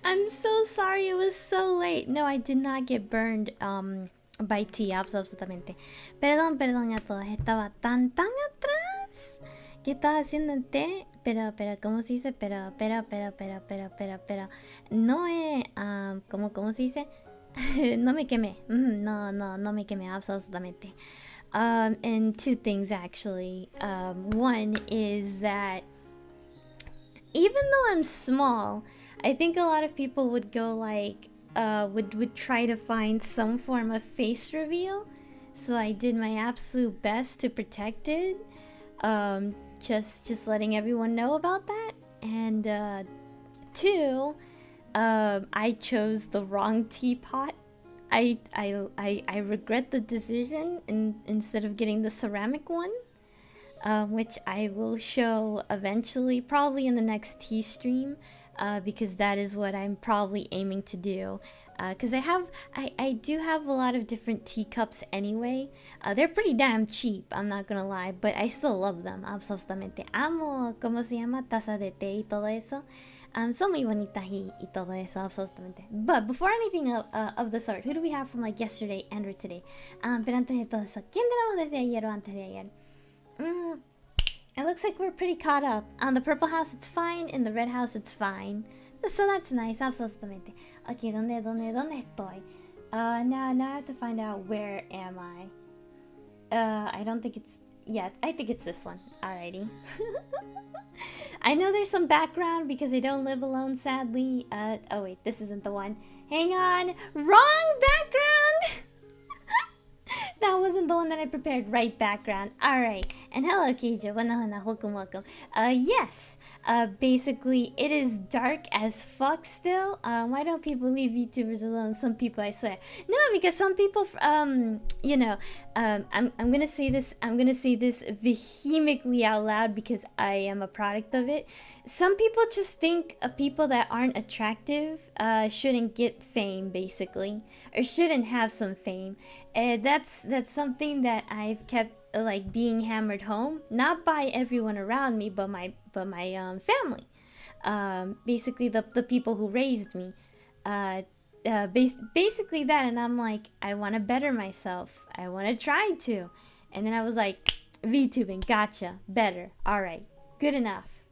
I'm so sorry it was so late. No, I did not get burned by tea, absolutamente. Perdón, perdón a todos. Estaba tan atrás. ¿Qué estaba haciendo el té? Pero, ¿cómo se dice? Pero. No ¿cómo se dice? No me quemé. No me quemé, absolutamente. And two things actually. One is that even though I'm small, I think a lot of people would go like, would try to find some form of face reveal. So I did my absolute best to protect it. Just letting everyone know about that. And two, I chose the wrong teapot. I regret the decision instead of getting the ceramic one. Which I will show eventually, probably in the next tea stream, because that is what I'm probably aiming to do. Because I do have a lot of different teacups anyway. They're pretty damn cheap, I'm not gonna lie, but I still love them, absolutamente. Amo, ¿cómo se llama? Taza de té y todo eso. Son muy bonitas y todo eso, absolutamente. But before anything of the sort, who do we have from like yesterday and or today? Pero antes de todo eso, ¿quién tenemos desde ayer o antes de ayer? It looks like we're pretty caught up. On the purple house, it's fine. In the red house, it's fine. So that's nice, absolutamente. Okay, donde estoy? Now I have to find out where am I. I don't think it's... Yeah, I think it's this one. Alrighty. I know there's some background because I don't live alone, sadly. Oh wait, this isn't the one. Hang on. Wrong background! That wasn't the one that I prepared. Right background. Alright. And hello, Keija. Welcome. Yes. Basically, it is dark as fuck still. Why don't people leave VTubers alone? Some people, I swear. No, because some people, you know, I'm gonna say this vehemently out loud because I am a product of it. Some people just think people that aren't attractive shouldn't get fame, basically, or shouldn't have some fame. That's something that I've kept like being hammered home, not by everyone around me, but my family. Basically, the people who raised me. Basically that, and I'm like, I want to better myself. I want to try to, and then I was like, VTubing, gotcha, better, all right, good enough.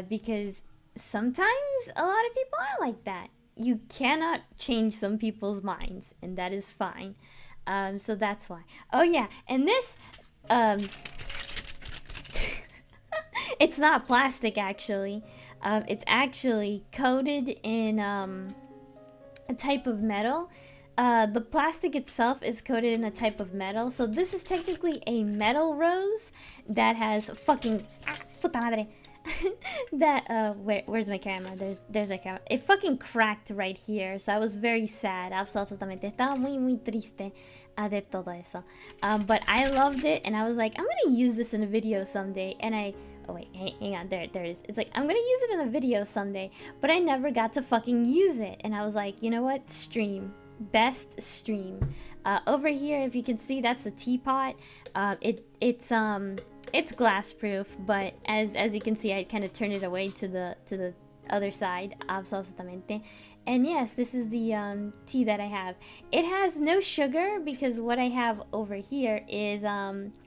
Because sometimes a lot of people are like that. You cannot change some people's minds, and that is fine. So that's why. Oh yeah, and this, it's not plastic actually. It's actually coated in a type of metal. The plastic itself is coated in a type of metal. So this is technically a metal rose that has fucking puta madre. That where's my camera? There's my camera. It fucking cracked right here, so I was very sad. Absolutamente. Estaba muy triste de todo eso. But I loved it, and I was like, I'm gonna use this in a video someday. And oh wait, hang on, there it is. It's like, I'm gonna use it in a video someday, but I never got to fucking use it. And I was like, you know what? Stream. Best stream. Over here, if you can see, that's the teapot. It's glass proof, but as you can see, I kind of turned it away to the other side, absolutamente. And yes, this is the tea that I have. It has no sugar because what I have over here is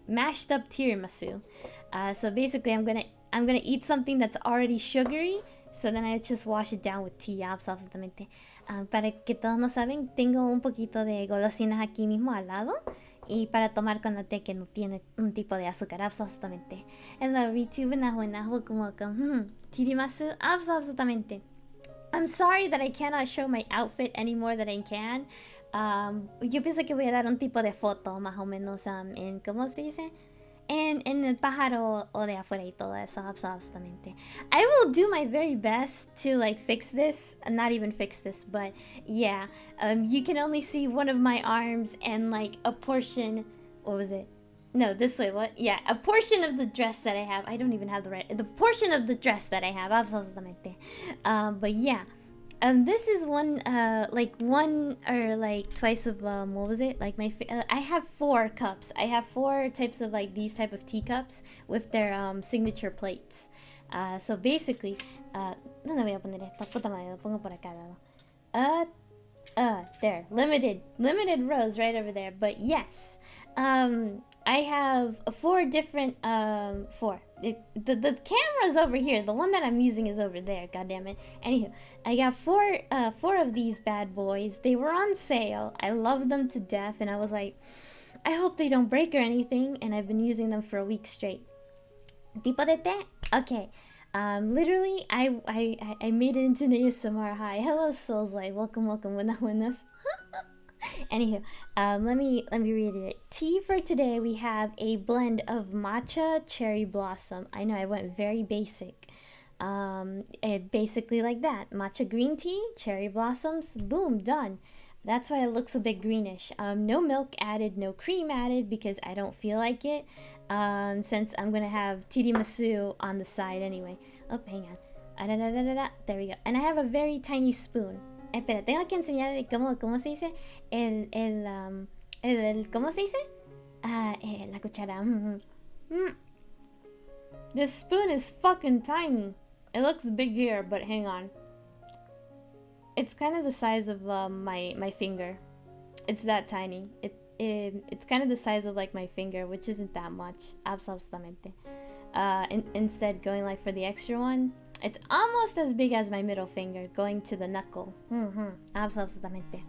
mashed up tiramisu. So basically, I'm gonna eat something that's already sugary. So then I just wash it down with tea, absolutamente. Para que todos no saben, tengo un poquito de golosinas aquí mismo al lado. Y para tomar con el té que no tiene un tipo de azúcar, absolutamente. Hello, VTuber, welcome. Tirimasu, absolutamente. I'm sorry that I cannot show my outfit anymore than I can. Yo pienso que voy a dar un tipo de foto, más o menos, en, ¿cómo se dice? En el pájaro o de afuera y todo eso, absolutamente. I will do my very best to like fix this, not even fix this, but yeah, you can only see one of my arms and like a portion, what was it? No, this way, what? Yeah, a portion of the dress that I have. I don't even have the portion of the dress that I have, absolutamente. But yeah. This is one or like twice of what was it? Like I have 4 cups. I have 4 types of like these type of teacups with their signature plates. So basically, ¿Dónde voy a poner esto? Puta madre, lo pongo por acá al lado. There. Limited rows right over there. But yes, I have 4 different, 4. The camera's over here. The one that I'm using is over there. God damn it. Anywho, I got 4 of these bad boys. They were on sale. I love them to death, and I was like, I hope they don't break or anything. And I've been using them for a week straight. Tipo de té? Okay. Literally, I made it into an ASMR. Hi, hello, Soulslight. Welcome. Buenas. Anywho, let me read it. Tea for today. We have a blend of matcha cherry blossom. I know I went very basic. Basically like that. Matcha green tea, cherry blossoms. Boom, done. That's why it looks a bit greenish. No milk added, no cream added because I don't feel like it. Since I'm gonna have tiramisu on the side anyway. Oh, hang on. There we go. And I have a very tiny spoon. Espera, tengo que enseñar cómo se dice ¿cómo se dice? La cuchara. This spoon is fucking tiny. It looks big here, but hang on. It's kind of the size of my finger. It's that tiny. It's kind of the size of like my finger, which isn't that much. Absolutamente. Instead, going like for the extra one, it's almost as big as my middle finger, going to the knuckle. Absolutamente.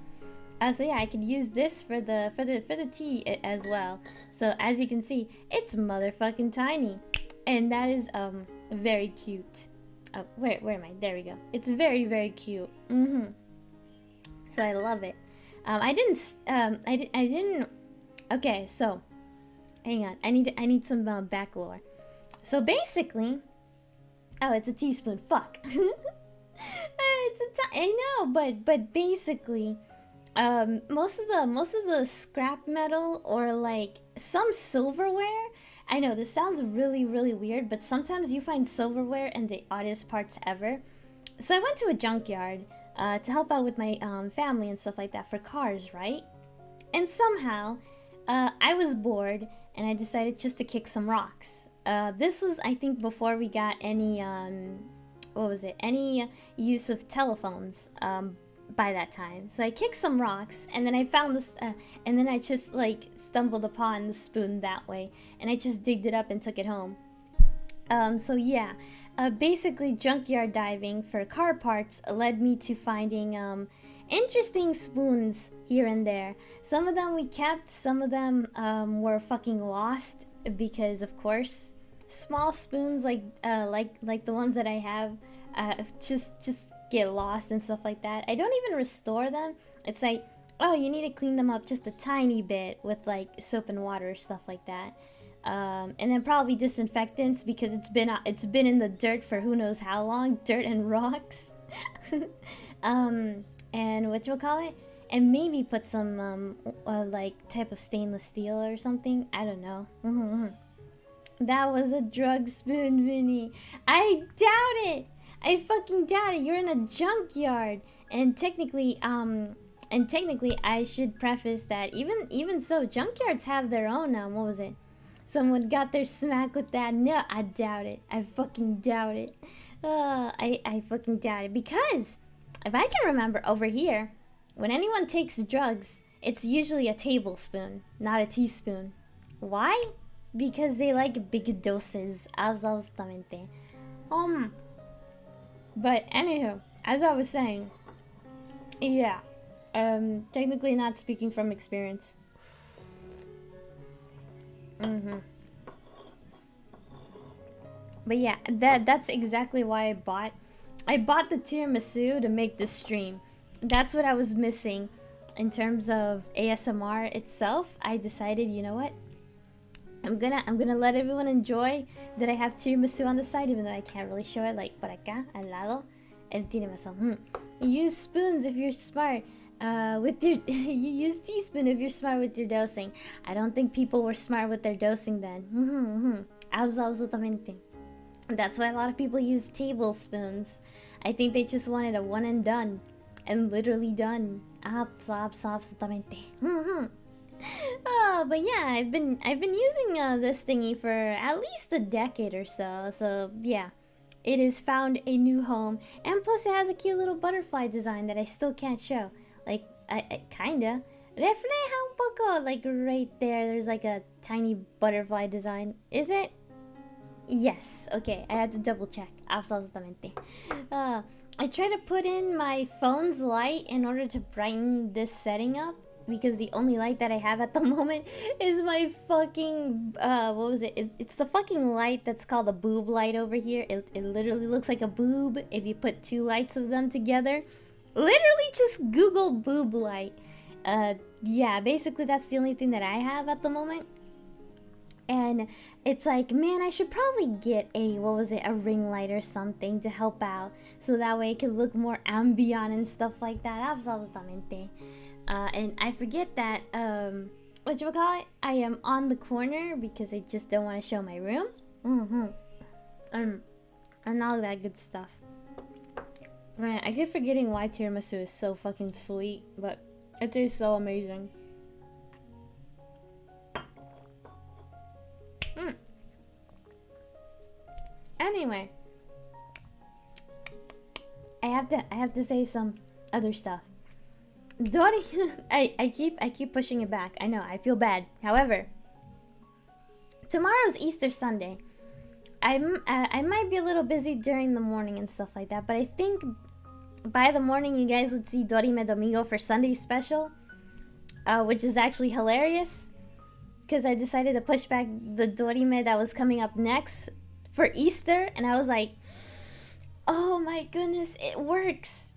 So yeah, I could use this for the tea as well. So as you can see, it's motherfucking tiny, and that is very cute. Oh, where am I? There we go. It's very, very cute. So I love it. I didn't. Okay, so hang on. I need some back lore. So basically, oh, it's a teaspoon. Fuck. I know, but basically, most of the scrap metal or like some silverware. I know this sounds really, really weird, but sometimes you find silverware in the oddest parts ever. So I went to a junkyard to help out with my family and stuff like that for cars, right? And somehow, I was bored and I decided just to kick some rocks. This was, I think, before we got any, any use of telephones by that time. So I kicked some rocks and then I found this, and then I just like stumbled upon the spoon that way. And I just digged it up and took it home. So yeah. Basically, junkyard diving for car parts led me to finding interesting spoons here and there. Some of them we kept, some of them were fucking lost because, of course, small spoons like the ones that I have just get lost and stuff like that. I don't even restore them. It's like, oh, you need to clean them up just a tiny bit with like soap and water or stuff like that. And then probably disinfectants because it's been in the dirt for who knows how long, dirt and rocks. And whatchamacallit? And maybe put some like type of stainless steel or something. I don't know. That was a drug spoon, Vinny. I doubt it. I fucking doubt it. You're in a junkyard, and technically, I should preface that even so, junkyards have their own. What was it? Someone got their smack with that. No, I doubt it. I fucking doubt it. I fucking doubt it. Because, if I can remember over here, when anyone takes drugs, it's usually a tablespoon, not a teaspoon. Why? Because they like big doses. Absolutamente. But anywho, as I was saying, yeah, technically not speaking from experience. But yeah, that's exactly why I bought the tiramisu to make this stream. That's what I was missing in terms of ASMR itself. I decided, you know what? I'm gonna let everyone enjoy that I have tiramisu on the side, even though I can't really show it. Like por acá, al lado, el tiramisu. You use spoons if you're smart. With your you use teaspoon if you're smart with your dosing. I don't think people were smart with their dosing then. Absolutamente. That's why a lot of people use tablespoons. I think they just wanted a one and done, and literally done. Absolutamente. But yeah, I've been using this thingy for at least a decade or so. So yeah, it has found a new home, and plus it has a cute little butterfly design that I still can't show. Like, I kinda. Refleja un poco, like right there, there's like a tiny butterfly design. Is it? Yes. Okay, I had to double check. Absolutamente. I try to put in my phone's light in order to brighten this setting up, because the only light that I have at the moment is my fucking what was it? It's the fucking light that's called a boob light over here. It literally looks like a boob if you put two lights of them together. Literally just Google boob light. Yeah, basically that's the only thing that I have at the moment. And it's like, man, I should probably get a, what was it, a ring light or something to help out, so that way it could look more ambient and stuff like that. Absolutamente. And I forget that, whatchamacallit, I am on the corner because I just don't want to show my room. And all that good stuff. Man, I keep forgetting why tiramisu is so fucking sweet, but it is so amazing. Anyway, I have to say some other stuff. Dory, I keep pushing it back. I know, I feel bad. However, tomorrow's Easter Sunday. I might be a little busy during the morning and stuff like that, but I think by the morning you guys would see Dorime Domingo for Sunday special, which is actually hilarious, because I decided to push back the Dorime that was coming up next for Easter, and I was like, oh my goodness, it works.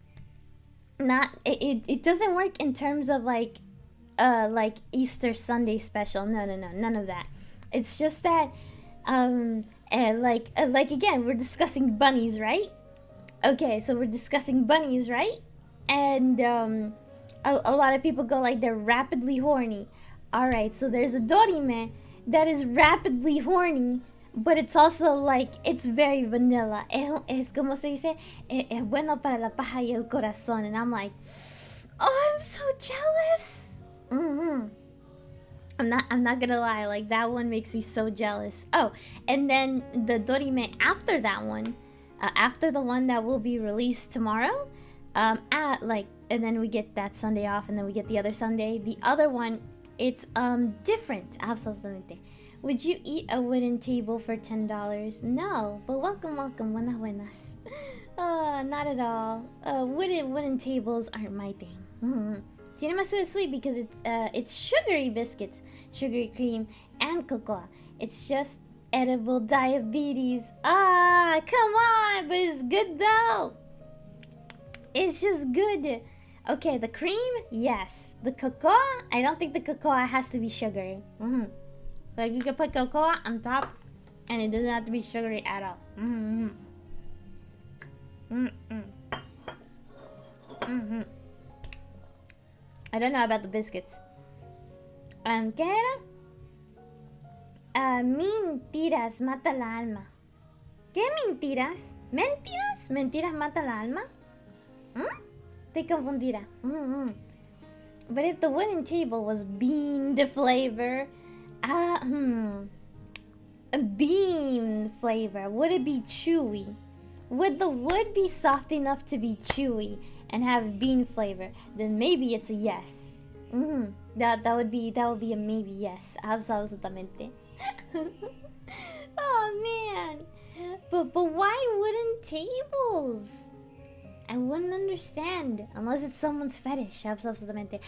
It doesn't work in terms of like Easter Sunday special. No, none of that. It's just that and like again, we're discussing bunnies, right? Okay, so we're discussing bunnies, right? And a lot of people go like they're rapidly horny. All right, so there's a dorime that is rapidly horny, but it's also like, it's very vanilla. Es como se dice, es bueno para la paja y el corazón. And I'm like, oh, I'm so jealous. I'm not gonna lie, like that one makes me so jealous. Oh, and then the dorime after that one, after the one that will be released tomorrow, and then we get that Sunday off, and then we get the other Sunday. The other one, it's different. Absolutamente. Would you eat a wooden table for $10? No, but welcome. Buenas. Not at all. Wooden tables aren't my thing. Tiramisu is sweet because it's sugary biscuits, sugary cream, and cocoa. It's just edible diabetes. Ah, come on, but it's good though. It's just good. Okay, the cream, yes. The cocoa, I don't think the cocoa has to be sugary. Like, you can put cocoa on top, and it doesn't have to be sugary at all. I don't know about the biscuits. ¿Qué era? Mentiras mata la alma. ¿Qué mentiras? ¿Mentiras? ¿Mentiras mata la alma? Te confundida. But if the wooden table was bean flavor, bean flavor, would it be chewy? Would the wood be soft enough to be chewy and have bean flavor? Then maybe it's a yes. That would be a maybe yes. Absolutamente. Oh man. But why wooden tables? I wouldn't understand unless it's someone's fetish. Absolutamente.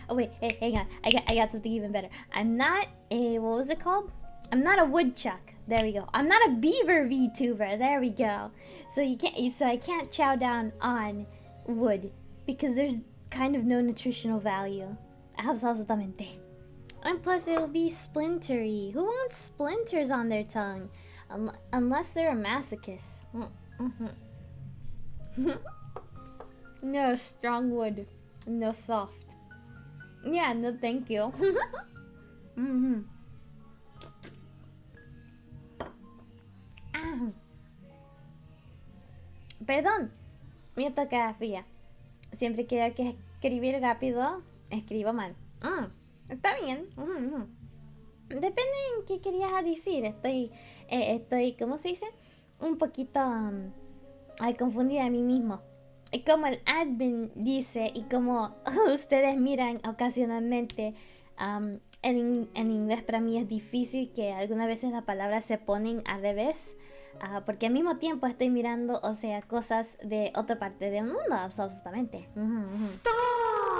Oh wait, hey, hang on. I got something even better. I'm not a, what was it called? I'm not a woodchuck. There we go. I'm not a beaver VTuber. There we go. So I can't chow down on wood because there's kind of no nutritional value. Absolutamente. And plus it will be splintery. Who wants splinters on their tongue? Unless they're a masochist. No strong wood. No soft. Yeah, no thank you. Perdón, mi ortografía. Siempre quiero que escribir rápido, escribo mal. Está bien. Depende en qué querías decir. Estoy, ¿cómo se dice? un poquito confundida a mí mismo. Y como el admin dice, y como ustedes miran ocasionalmente, en inglés para mí es difícil que algunas veces las palabras se ponen al revés. Porque al mismo tiempo estoy mirando, o sea, cosas de otra parte del mundo, absolutamente.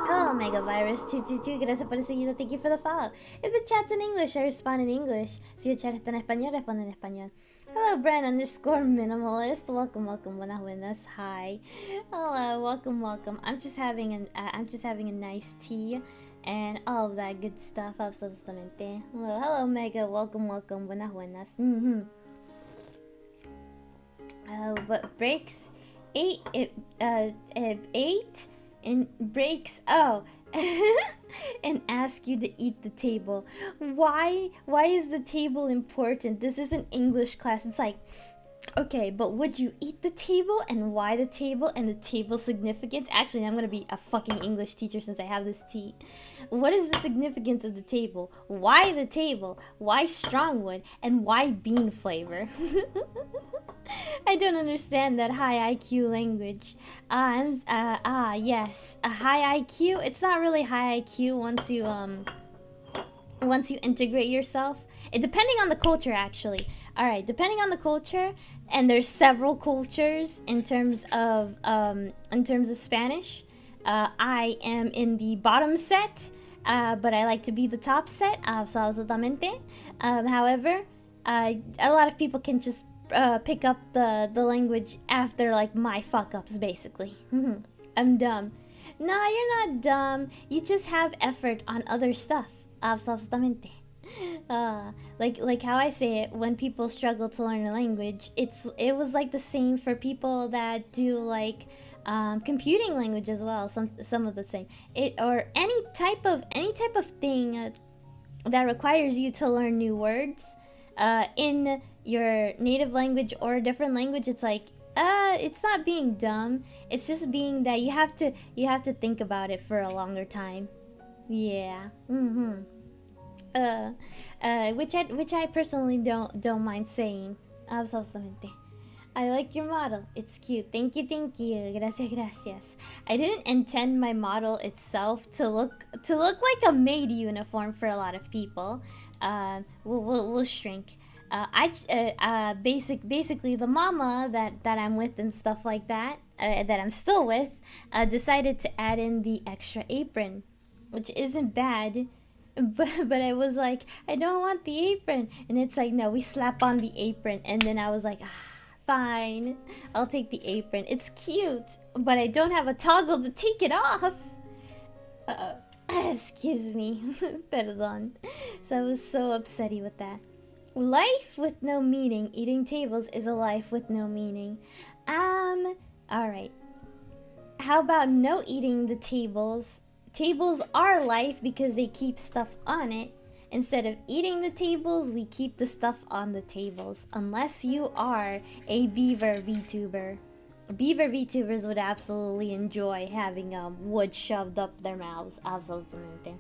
Hello, Megavirus222, gracias por el seguido, thank you for the follow. If the chat's in English, I respond in English. Si el chat está en español, respondo en español. Hello, Brand_minimalist, welcome, buenas, hi. Hello, welcome. I'm just having a nice tea and all of that good stuff, absolutamente. Hello, Mega, welcome, buenas. But breaks 8 and breaks and ask you to eat the table. Why is the table important? This is an English class. It's like, okay, but would you eat the table, and why the table, and the table's significance? Actually, I'm gonna be a fucking English teacher since I have this tea. What is the significance of the table? Why the table? Why strongwood? And why bean flavor? I don't understand that high IQ language. Yes, a high IQ. It's not really high IQ once you integrate yourself. Depending on the culture, actually. All right, depending on the culture, and there's several cultures in terms of Spanish. I am in the bottom set, but I like to be the top set. Absolutamente. However, a lot of people can just pick up the language after like my fuck ups, basically. I'm dumb. No, you're not dumb. You just have effort on other stuff. Absolutamente. Like how I say it, when people struggle to learn a language, it was like the same for people that do like computing language as well. Some of the same. Or any type of thing that requires you to learn new words in your native language or a different language. It's like it's not being dumb. It's just being that you have to think about it for a longer time. Yeah. Which I personally don't mind saying. Absolutamente. I like your model. It's cute. Thank you. Gracias. I didn't intend my model itself to look like a maid uniform for a lot of people. We'll shrink. Basically the mama that I'm with and stuff like that, that I'm still with, decided to add in the extra apron, which isn't bad. But I was like, I don't want the apron. And it's like, no, we slap on the apron. And then I was like, fine, I'll take the apron. It's cute, but I don't have a toggle to take it off. Excuse me. Perdón. So I was so upsetty with that. Life with no meaning. Eating tables is a life with no meaning. Alright. How about no eating the tables? Tables are life because they keep stuff on it. Instead of eating the tables, we keep the stuff on the tables. Unless you are a beaver VTuber. Beaver VTubers would absolutely enjoy having wood shoved up their mouths. Absolutely.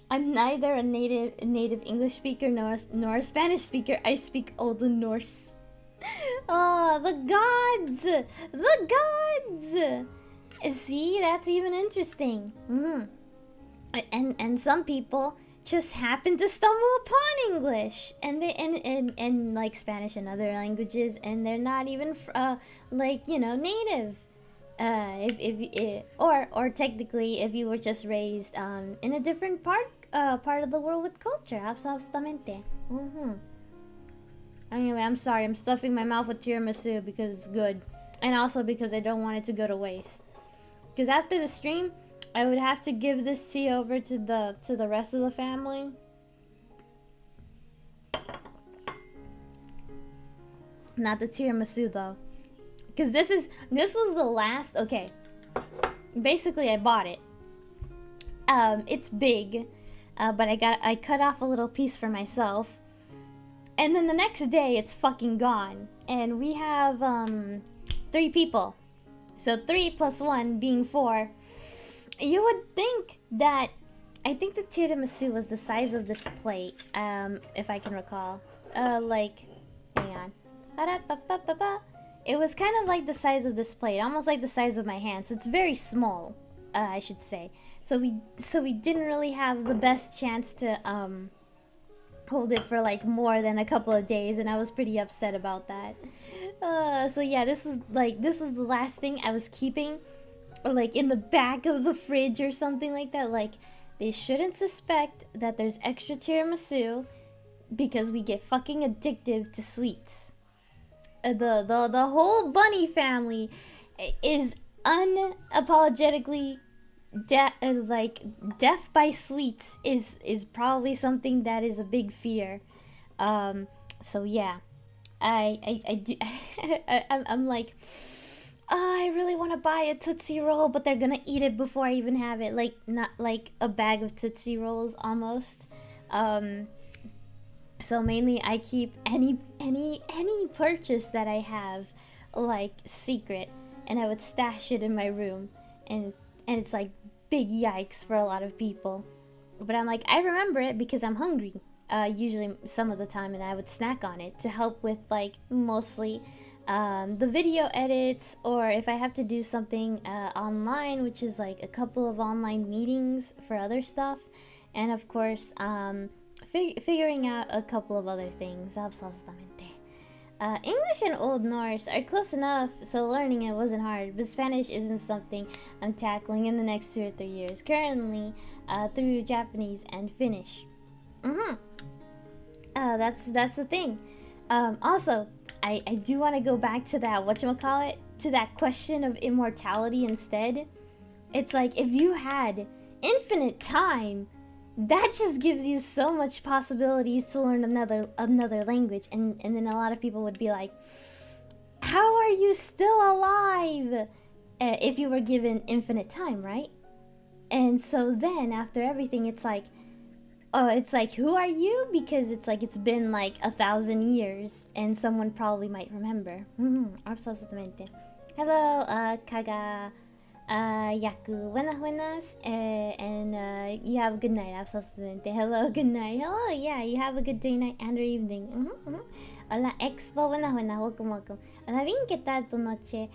I'm neither a native English speaker nor a Spanish speaker. I speak Old Norse. Oh, the gods! See, that's even interesting. And some people just happen to stumble upon English, and they and like Spanish and other languages, and they're not even like, you know, native. Or technically, if you were just raised in a different part of the world with culture. Absolutamente. Anyway, I'm sorry. I'm stuffing my mouth with tiramisu because it's good, and also because I don't want it to go to waste. Because after the stream, I would have to give this tea over to the rest of the family. Not the tiramisu though, because this was the last. Okay, basically I bought it. It's big, but I cut off a little piece for myself. And then the next day, it's fucking gone. And we have 3 people. So 3 plus 1 being 4. You would think that I think the tiramisu was the size of this plate, if I can recall. Like, hang on. It was kind of like the size of this plate, almost like the size of my hand. So it's very small, I should say. So we didn't really have the best chance to hold it for like more than a couple of days, and I was pretty upset about that. So yeah, this was the last thing I was keeping, like in the back of the fridge or something like that. Like, they shouldn't suspect that there's extra tiramisu because we get fucking addictive to sweets. The whole bunny family is unapologetically deaf by sweets is probably something that is a big fear. So yeah, I do. I'm like, oh, I really want to buy a Tootsie Roll, but they're gonna eat it before I even have it. Like, not like a bag of Tootsie Rolls almost. So mainly I keep any purchase that I have like secret, and I would stash it in my room, and it's like big yikes for a lot of people. But I'm like, I remember it because I'm hungry, usually some of the time, and I would snack on it to help with like mostly the video edits, or if I have to do something online, which is like a couple of online meetings for other stuff, and of course figuring out a couple of other things. Absolutamente. English and Old Norse are close enough, so learning it wasn't hard, but Spanish isn't something I'm tackling in the next 2 or 3 years. Currently, through Japanese and Finnish. That's the thing. Also, I do want to go back to that, whatchamacallit, to that question of immortality instead. It's like, if you had infinite time, that just gives you so much possibilities to learn another language, and then a lot of people would be like, how are you still alive if you were given infinite time, right? And so then after everything, it's like, oh, it's like, who are you? Because it's like, it's been like 1,000 years, and someone probably might remember. Absolutamente. Hello, Kaga. Yaku, buenas, and you have a good night. Absolutamente. Hello, good night. Hello, yeah, you have a good day, night, and or evening. Hola, Expo, buenas, welcome. Hola, bien, ¿qué tal tu noche?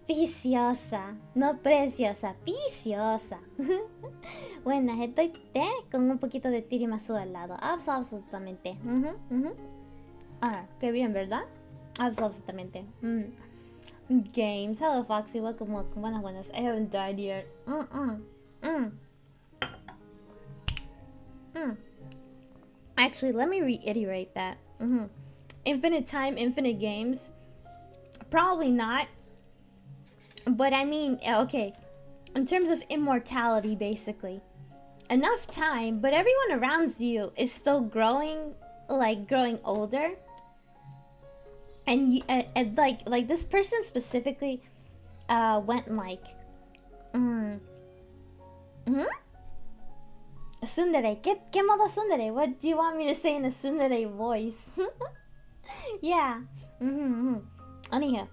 Viciosa, no preciosa, viciosa. Buenas, estoy con un poquito de tiramisu al lado. Absolutamente. Qué bien, ¿verdad? Absolutamente. Games. Hello, Foxy. Welcome. Buenas. I haven't died yet. Actually, let me reiterate that. Infinite time, infinite games. Probably not. But I mean, okay. In terms of immortality, basically. Enough time, but everyone around you is still growing, like growing older. And like this person specifically went like Tsundere, ¿qué modo tsundere? What do you want me to say in a tsundere voice? Yeah. Anyhow,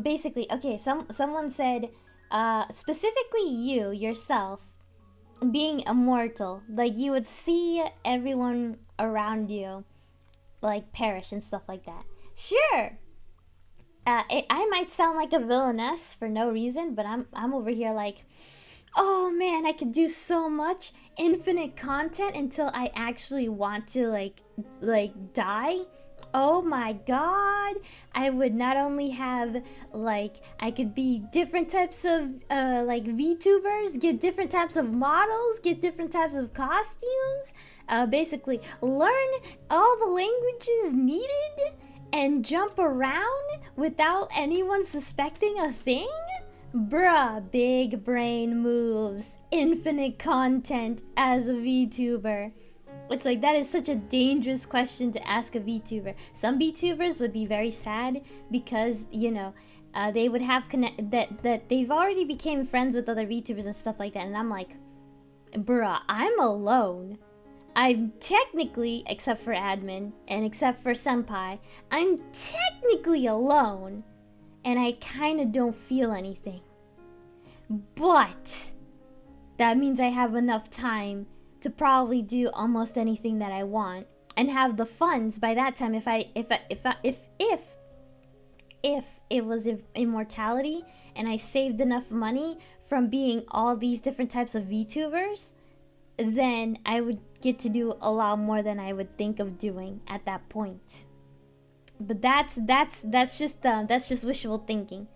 basically, okay, someone said specifically you yourself being immortal, like you would see everyone around you like perish and stuff like that. Sure. I might sound like a villainess for no reason, but I'm over here like, oh man, I could do so much infinite content until I actually want to like die. Oh my god, I would not only have like, I could be different types of like VTubers, get different types of models, get different types of costumes, basically learn all the languages needed and jump around without anyone suspecting a thing? Bruh, big brain moves, infinite content as a VTuber. It's like, that is such a dangerous question to ask a VTuber. Some VTubers would be very sad because, you know, they would have that they've already became friends with other VTubers and stuff like that. And I'm like, bruh, I'm alone. I'm technically, except for admin and except for senpai, I'm technically alone. And I kind of don't feel anything. But that means I have enough time to probably do almost anything that I want and have the funds by that time. If it was immortality and I saved enough money from being all these different types of VTubers, then I would get to do a lot more than I would think of doing at that point. But that's just wishful thinking.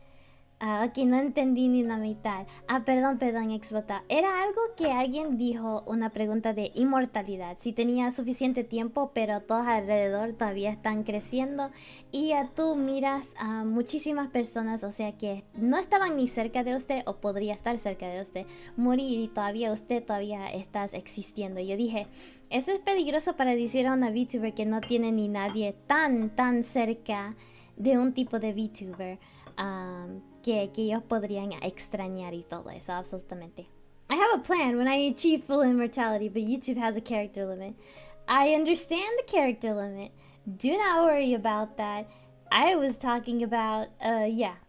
Ok, no entendí ni la mitad. Perdón, explota. Era algo que alguien dijo, una pregunta de inmortalidad. Si tenía suficiente tiempo, pero todos alrededor todavía están creciendo. Y tú miras a muchísimas personas, o sea que no estaban ni cerca de usted, o podría estar cerca de usted, morir, y usted todavía estás existiendo. Yo dije, eso es peligroso para decir a una VTuber que no tiene ni nadie tan cerca de un tipo de VTuber. Que ellos podrían extrañar y todo eso, absolutamente. I have a plan when I achieve full immortality, but YouTube has a character limit. I understand the character limit. Do not worry about that. I was talking about,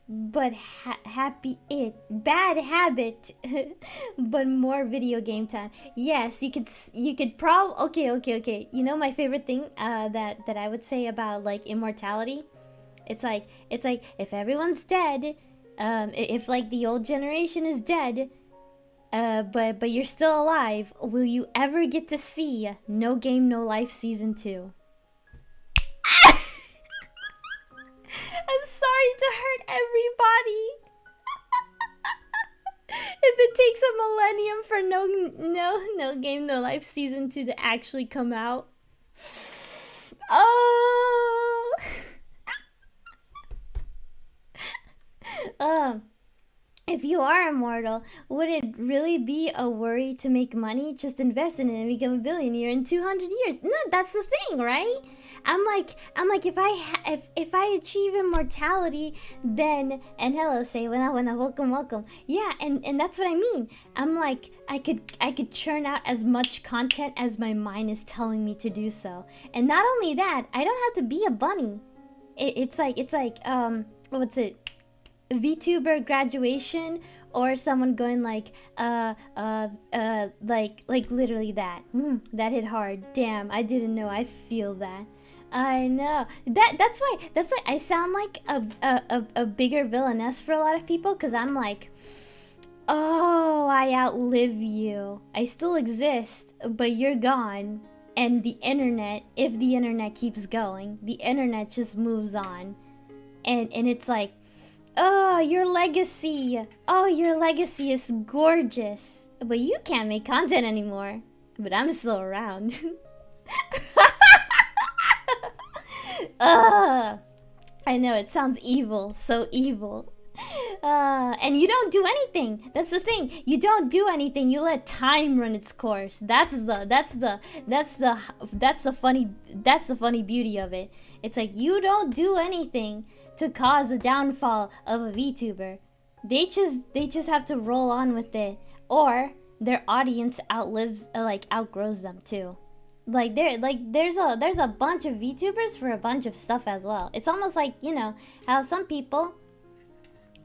but bad habit, but more video game time. Yes, you could probably, okay. You know my favorite thing that I would say about like immortality? It's like if everyone's dead, if like the old generation is dead, but you're still alive, will you ever get to see No Game No Life Season 2? I'm sorry to hurt everybody. If it takes a millennium for No Game No Life Season 2 to actually come out. Oh. If you are immortal, would it really be a worry to make money? Just invest in it and become a billionaire in 200 years. No, that's the thing, right? I'm like, if I achieve immortality, then, and hello, say, buena, welcome. Yeah, and that's what I mean. I'm like, I could churn out as much content as my mind is telling me to do so. And not only that, I don't have to be a bunny. It's like, what's it? VTuber graduation, or someone going like literally that. That hit hard. Damn, I didn't know. I feel that. I know. That's why I sound like a bigger villainess for a lot of people, because I'm like, oh, I outlive you. I still exist, but you're gone. And the internet, if the internet keeps going, the internet just moves on. And it's like, oh, your legacy is gorgeous, but you can't make content anymore. But I'm still around. I know, it sounds evil, so evil. And you don't do anything. That's the thing. You don't do anything. You let time run its course. That's the funny beauty of it. It's like you don't do anything to cause the downfall of a VTuber. They just have to roll on with it, or their audience outgrows them too. There's a bunch of VTubers for a bunch of stuff as well. It's almost like, you know, how some people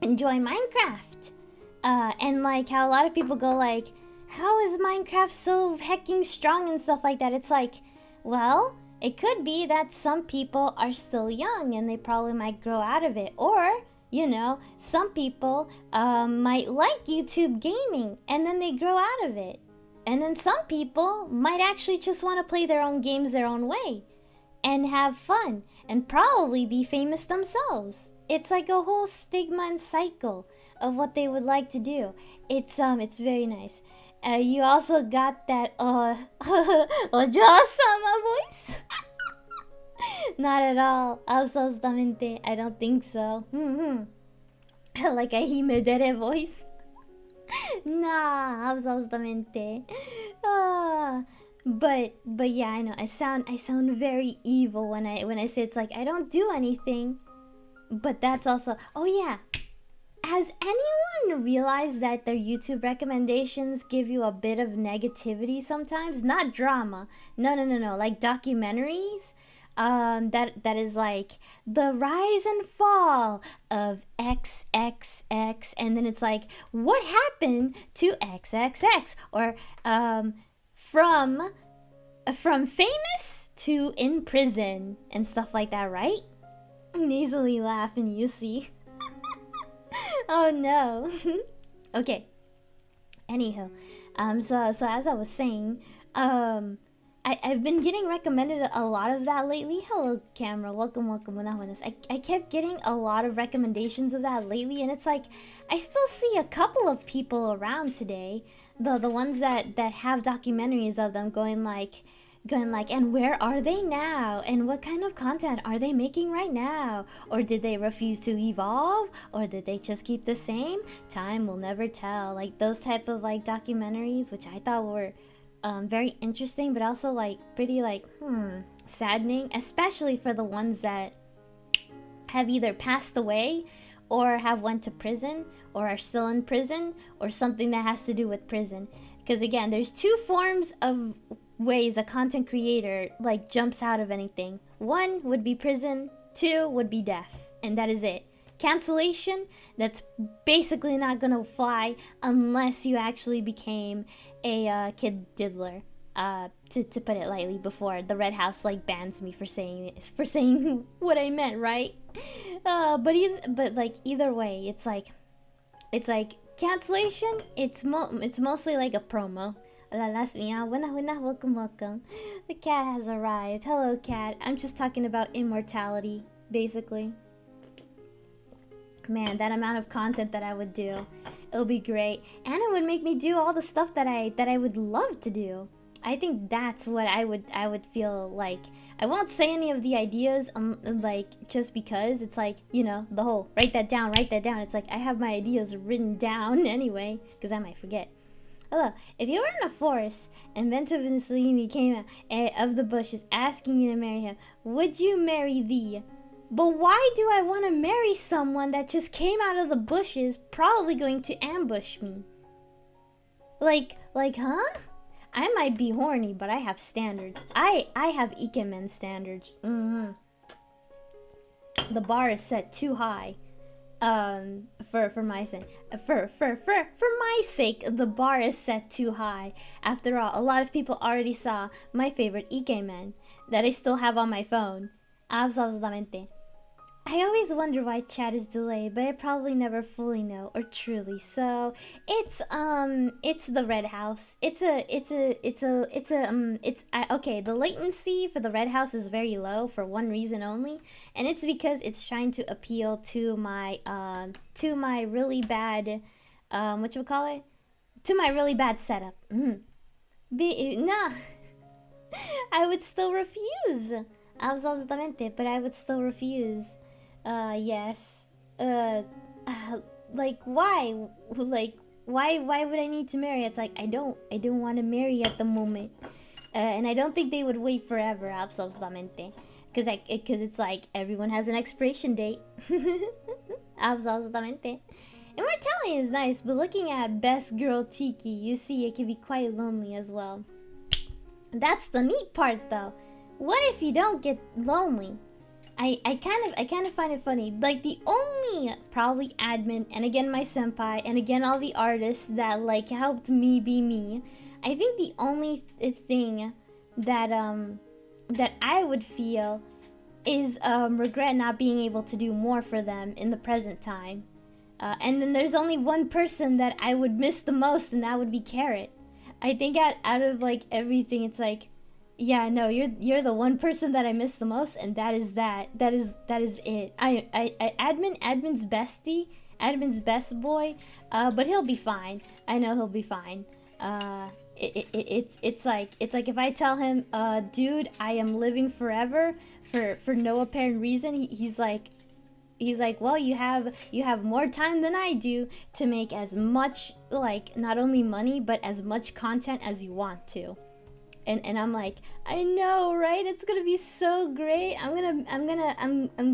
enjoy Minecraft, and like how a lot of people go like, how is Minecraft so hecking strong and stuff like that? It's like, well, it could be that some people are still young and they probably might grow out of it. Or, you know, some people might like YouTube gaming and then they grow out of it. And then some people might actually just want to play their own games their own way and have fun and probably be famous themselves. It's like a whole stigma and cycle of what they would like to do. It's very nice. You also got that Ojo-sama voice? Not at all. Absolutamente. I don't think so. Like a Himedere voice? Nah, absolutamente. But yeah, I know. I sound very evil when I say it's like I don't do anything. But that's also, oh yeah. Has anyone realized that their YouTube recommendations give you a bit of negativity sometimes? Not drama. No. Like documentaries. that is like the rise and fall of XXX, and then it's like what happened to XXX, or from famous to in prison and stuff like that, right? Nasally laughing, you see. Oh no. Okay. Anywho, so as I was saying, I've been getting recommended a lot of that lately. Hello, camera. Welcome. I kept getting a lot of recommendations of that lately, and it's like I still see a couple of people around today, the ones that have documentaries of them going like, and where are they now? And what kind of content are they making right now? Or did they refuse to evolve? Or did they just keep the same? Time will never tell. Like those type of like documentaries, which I thought were very interesting, but also like pretty like saddening, especially for the ones that have either passed away or have went to prison or are still in prison or something that has to do with prison. Because again, there's two forms of ways a content creator like jumps out of anything. One would be prison, two would be death, and that is it. Cancellation, that's basically not gonna fly unless you actually became a kid diddler, to put it lightly, before the Red House like bans me for saying what I meant, right? But like either way, it's like cancellation, it's mostly like a promo. That's me. Welcome. The cat has arrived. Hello, cat. I'm just talking about immortality, basically. Man, that amount of content that I would do, it'll be great, and it would make me do all the stuff that I would love to do. I think that's what I would feel like. I won't say any of the ideas, like just because it's like, you know, the whole write that down. It's like I have my ideas written down anyway, because I might forget. Hello, if you were in a forest and Bento Vincelini came out of the bushes asking you to marry him, would you marry thee? But why do I want to marry someone that just came out of the bushes, probably going to ambush me? Like, huh? I might be horny, but I have standards. I have ikemen standards. The bar is set too high. For my sake, for my sake, the bar is set too high. After all, a lot of people already saw my favorite ikemen that I still have on my phone. Absolutamente. I always wonder why chat is delayed, but I probably never fully know or truly. So it's the Red House. Okay. The latency for the Red House is very low for one reason only, and it's because it's trying to appeal to my really bad, to my really bad setup. Nah, I would still refuse. Absolutamente, but I would still refuse. Yes. Like why? Like why would I need to marry? It's like I don't want to marry at the moment. And I don't think they would wait forever, absolutamente. Cause it's like everyone has an expiration date. Absolutamente. Immortality is nice, but looking at Best Girl Tiki, you see it can be quite lonely as well. That's the neat part though. What if you don't get lonely? I kind of find it funny. Like the only probably admin, and again my senpai, and again all the artists that like helped me be me. I think the only thing that that I would feel is regret not being able to do more for them in the present time. And then there's only one person that I would miss the most, and that would be Carrot. I think out of like everything, it's like, yeah, no, you're the one person that I miss the most, and that is it. Admin's bestie, admin's best boy, but he'll be fine. I know he'll be fine. It's like if I tell him, dude, I am living forever for no apparent reason, he's like, well, you have more time than I do to make as much, like, not only money but as much content as you want to. And I'm like, I know, right? It's gonna be so great. I'm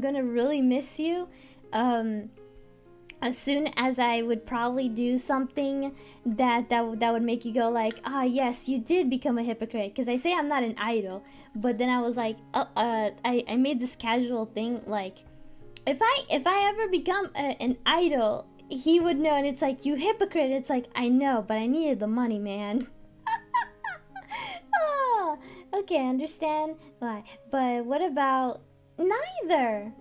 gonna really miss you. as soon as I would probably do something that would make you go like, ah, yes, you did become a hypocrite. Because I say I'm not an idol, but then I was like, I made this casual thing like, if I ever become an idol, he would know. And it's like, you hypocrite. It's like, I know, but I needed the money, man. Oh, okay, I understand why. But what about neither?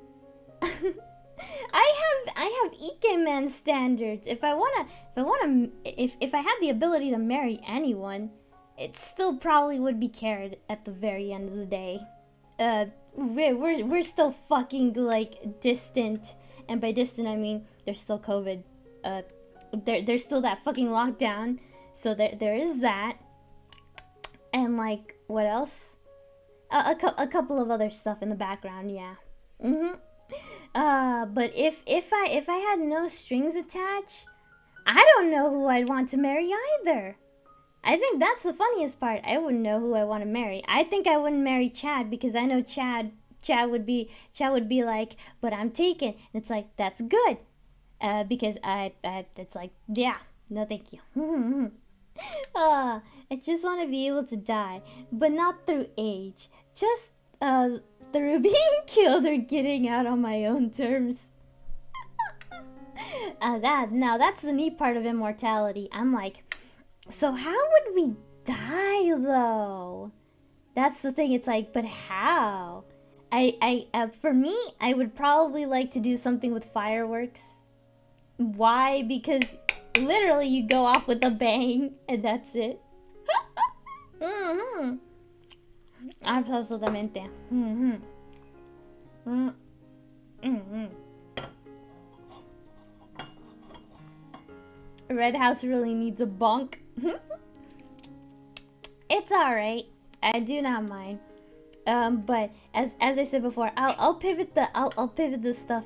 I have Ikemen standards. If I had the ability to marry anyone, it still probably would be Carrot at the very end of the day. We're still fucking like distant, and by distant I mean there's still COVID. There's still that fucking lockdown. So there is that, and like what else? A couple of other stuff in the background, yeah. But if I had no strings attached, I don't know who I'd want to marry either. I think that's the funniest part. I wouldn't know who I want to marry. I think I wouldn't marry Chad because I know Chad would be like, but I'm taken. And it's like, that's good. Because it's like, yeah, no thank you. I just want to be able to die, but not through age. Just through being killed or getting out on my own terms. That's the neat part of immortality. I'm like, so how would we die though? That's the thing. It's like, but how? For me, I would probably like to do something with fireworks. Why? Because literally you go off with a bang and that's it. Absolutamente. Red House really needs a bonk. It's alright. I do not mind. But as I said before, I'll pivot the stuff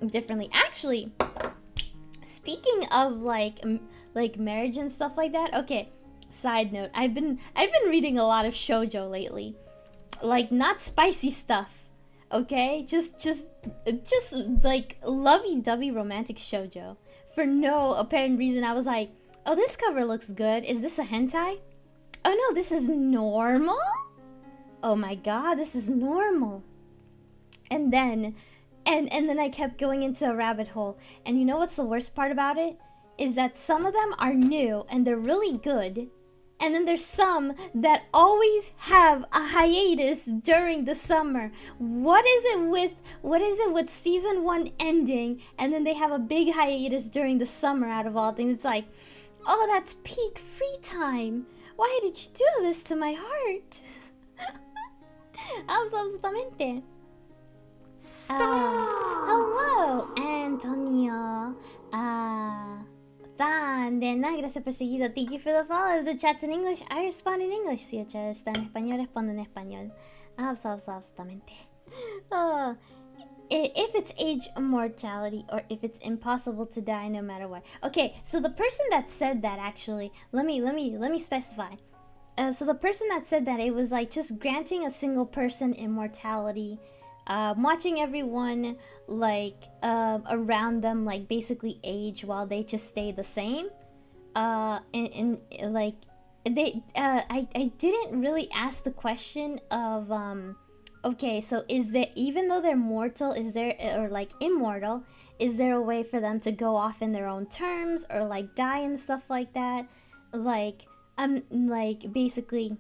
differently. Actually, speaking of like marriage and stuff like that. Okay, side note, I've been reading a lot of shoujo lately. Like, not spicy stuff. Okay? Just like lovey-dovey romantic shoujo. For no apparent reason, I was like, oh, this cover looks good. Is this a hentai? Oh no, this is normal? Oh my god, this is normal. And then I kept going into a rabbit hole. And you know what's the worst part about it? Is that some of them are new and they're really good. And then there's some that always have a hiatus during the summer. What is it with season 1 ending and then they have a big hiatus during the summer out of all things? It's like, oh, that's peak free time. Why did you do this to my heart? Absolutamente. Hello, Antonio. Dana, gracias por seguido. Thank you for the follow. If the chat's in English, I respond in English. Si el chat está en español, respondo en español. Absolutamente. If it's age immortality or if it's impossible to die no matter what. Okay, so the person that said that, actually, let me specify. So the person that said that, it was like just granting a single person immortality, watching everyone like around them like basically age while they just stay the same. And like they I didn't really ask the question of okay, so is there, even though they're mortal, is there, or like immortal, is there a way for them to go off in their own terms or like die and stuff like that? Like basically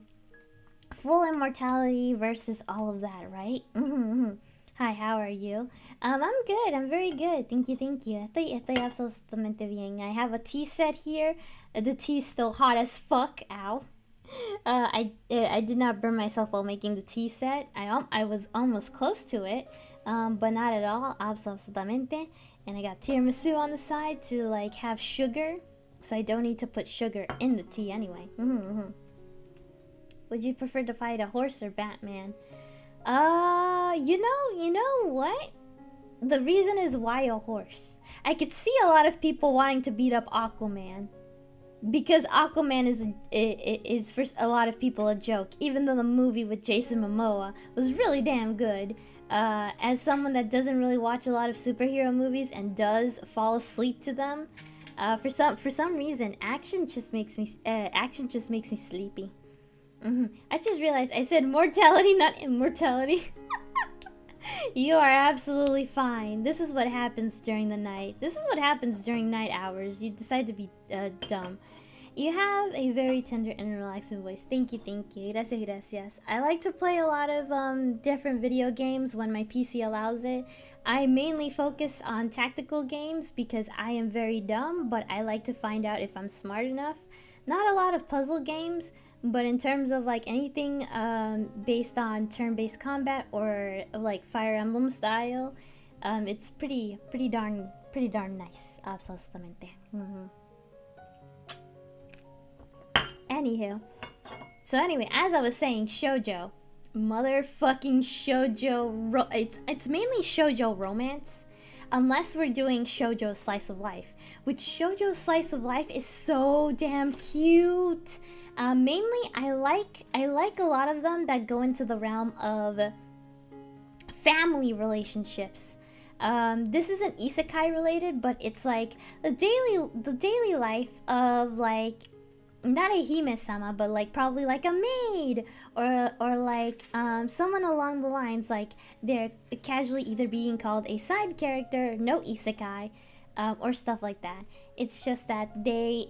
full immortality versus all of that, right? Hi, how are you? I'm good. I'm very good. Thank you. Estoy absolutamente bien. I have a tea set here. The tea's still hot as fuck. Ow. I did not burn myself while making the tea set. I was almost close to it, but not at all. Absolutamente. And I got tiramisu on the side to like have sugar, so I don't need to put sugar in the tea anyway. Would you prefer to fight a horse or Batman? You know what? The reason is why a horse. I could see a lot of people wanting to beat up Aquaman, because Aquaman is for a lot of people a joke, even though the movie with Jason Momoa was really damn good. As someone that doesn't really watch a lot of superhero movies and does fall asleep to them, for some reason, action just makes me sleepy. I just realized I said mortality, not immortality. You are absolutely fine. This is what happens during the night. This is what happens during night hours. You decide to be dumb. You have a very tender and relaxing voice. Thank you, thank you. Gracias, gracias. I like to play a lot of different video games when my PC allows it. I mainly focus on tactical games because I am very dumb, but I like to find out if I'm smart enough. Not a lot of puzzle games, but in terms of like anything based on turn-based combat or like Fire Emblem style, it's pretty darn nice. Absolutamente. Anywho, so anyway, as I was saying, shoujo, motherfucking shoujo. It's mainly shoujo romance, unless we're doing shoujo slice of life, which shoujo slice of life is so damn cute. Mainly, I like a lot of them that go into the realm of family relationships. This isn't isekai related, but it's like the daily life of like not a hime-sama, but like probably like a maid or like someone along the lines, like they're casually either being called a side character, no isekai, or stuff like that. It's just that they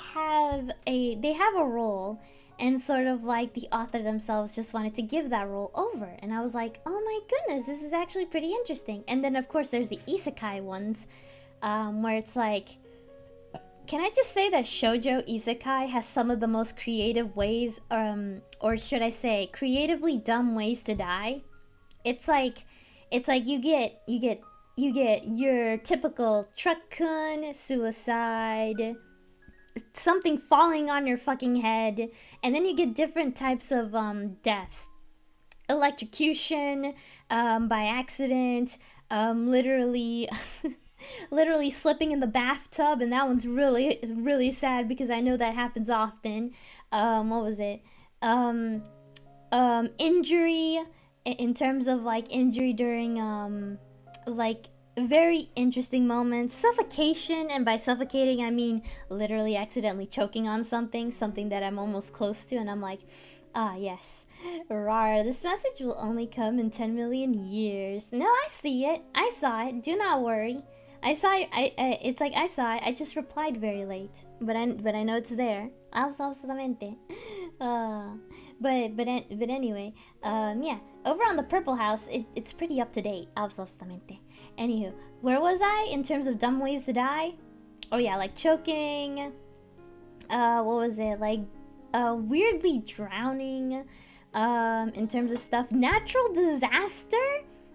have a role, and sort of like the author themselves just wanted to give that role over, and I was like, oh my goodness, this is actually pretty interesting. And then of course there's the isekai ones, where it's like, can I just say that shoujo isekai has some of the most creative ways, or should I say, creatively dumb ways to die? It's like you get your typical truck-kun, suicide, something falling on your fucking head, and then you get different types of deaths. Electrocution, by accident, literally slipping in the bathtub, and that one's really sad because I know that happens often. What was it? Injury, in terms of like injury during like very interesting moments. Suffocation, and by suffocating I mean literally accidentally choking on something that I'm almost close to, and I'm like, ah, yes. Rar, this message will only come in 10 million years. No, I see it. I saw it. Do not worry. I saw it. It's like I saw it. I just replied very late, but I know it's there. Absolutamente. But anyway, yeah. Over on the Purple House, it's pretty up to date. Absolutamente. Anywho, where was I in terms of dumb ways to die? Oh yeah, like choking. What was it? Like, weirdly drowning. In terms of stuff, natural disaster.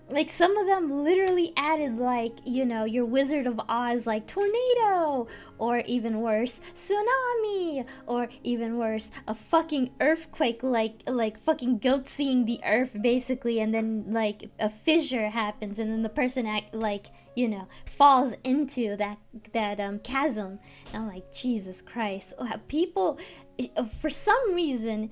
Like, some of them literally added, like, you know, your Wizard of Oz, like, tornado, or even worse, tsunami, or even worse, a fucking earthquake, like fucking goat seeing the earth, basically, and then, like, a fissure happens, and then the person, like, you know, falls into that chasm. And I'm like, Jesus Christ. People, for some reason,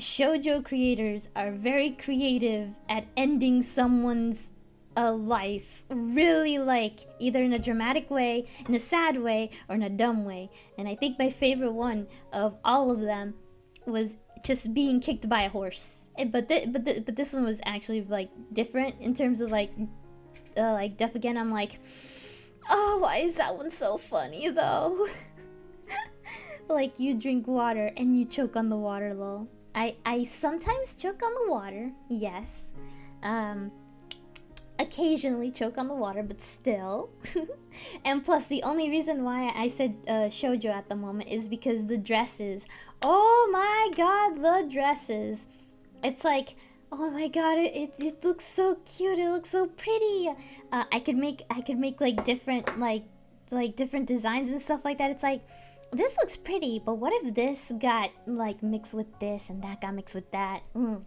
shoujo creators are very creative at ending someone's life, really, like either in a dramatic way, in a sad way, or in a dumb way. And I think my favorite one of all of them was just being kicked by a horse. But this one was actually like different in terms of like death again. I'm like, oh, why is that one so funny though? Like, you drink water and you choke on the water, lol. I sometimes choke on the water, yes. Occasionally choke on the water, but still. And plus, the only reason why I said shoujo at the moment is because the dresses. Oh my god, the dresses. It's like, oh my god, it looks so cute. It looks so pretty. I could make like different different designs and stuff like that. It's like, this looks pretty, but what if this got like mixed with this, and that got mixed with that, and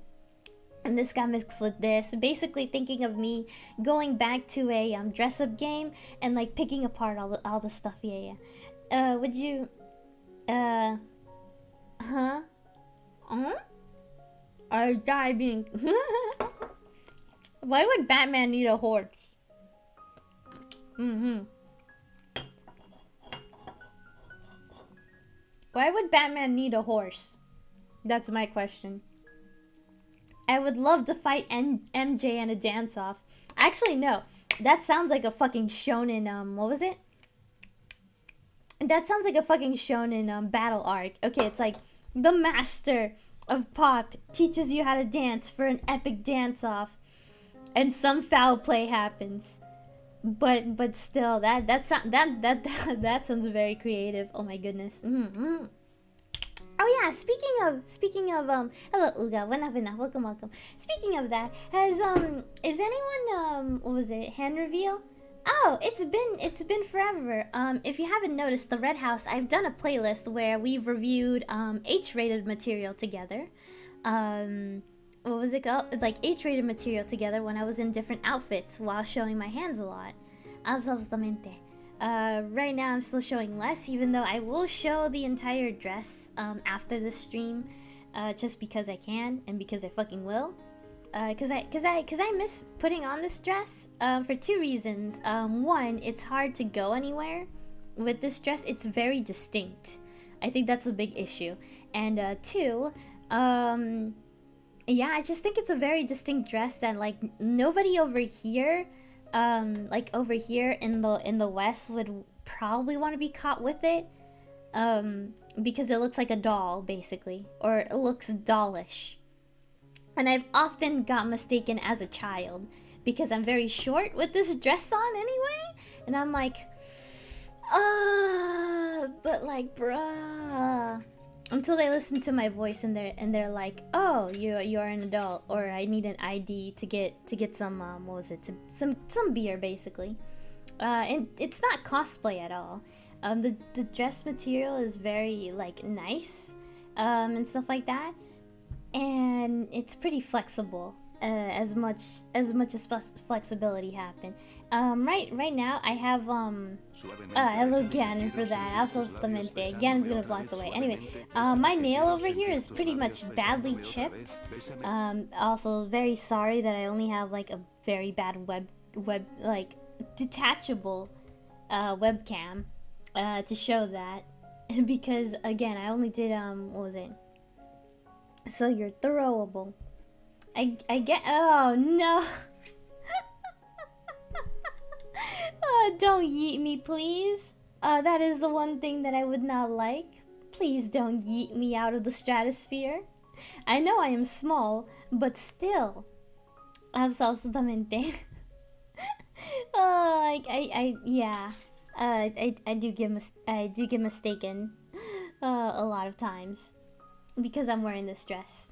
this got mixed with this? Basically thinking of me going back to a dress-up game and like picking apart all the stuff. Yeah. Would you are diving Why would Batman need a horse? Mm-hmm. Why would Batman need a horse? That's my question. I would love to fight MJ in a dance-off. Actually, no. That sounds like a fucking shonen, what was it? That sounds like a fucking shonen, battle arc. Okay, it's like, the master of pop teaches you how to dance for an epic dance-off. And some foul play happens. But still, that sounds very creative. Oh my goodness. Mm-hmm. Oh yeah, speaking of hello Uga, welcome. Speaking of that, is anyone what was it, hand reveal? Oh, it's been forever. If you haven't noticed, the Red House, I've done a playlist where we've reviewed H-rated material together. What was it called? Like H-rated material together when I was in different outfits while showing my hands a lot. Absolutamente. Right now I'm still showing less, even though I will show the entire dress after the stream, just because I can and because I fucking will. Cause I miss putting on this dress for two reasons. One, it's hard to go anywhere with this dress. It's very distinct. I think that's a big issue. And two, yeah, I just think it's a very distinct dress that like nobody over here. Like over here in the West would probably want to be caught with it, because it looks like a doll basically, or it looks dollish. And I've often got mistaken as a child because I'm very short with this dress on anyway, and I'm like, but like, bruh. Until they listen to my voice and they're like, oh, you're an adult, or I need an ID to get some what was it, some beer basically, and it's not cosplay at all. The dress material is very like nice, and stuff like that, and it's pretty flexible. As much as flexibility happen. Right now I have hello Ganon for that. Absolutamente. Ganon's gonna block the way. Anyway, my nail over here is pretty much badly chipped. Also very sorry that I only have like a very bad web like detachable webcam to show that, because again I only did what was it? So you're throwable. I get. Oh no! Don't yeet me, please. That is the one thing that I would not like. Please don't yeet me out of the stratosphere. I know I am small, but still. Absolutamente. Yeah. I do get mistaken a lot of times because I'm wearing this dress.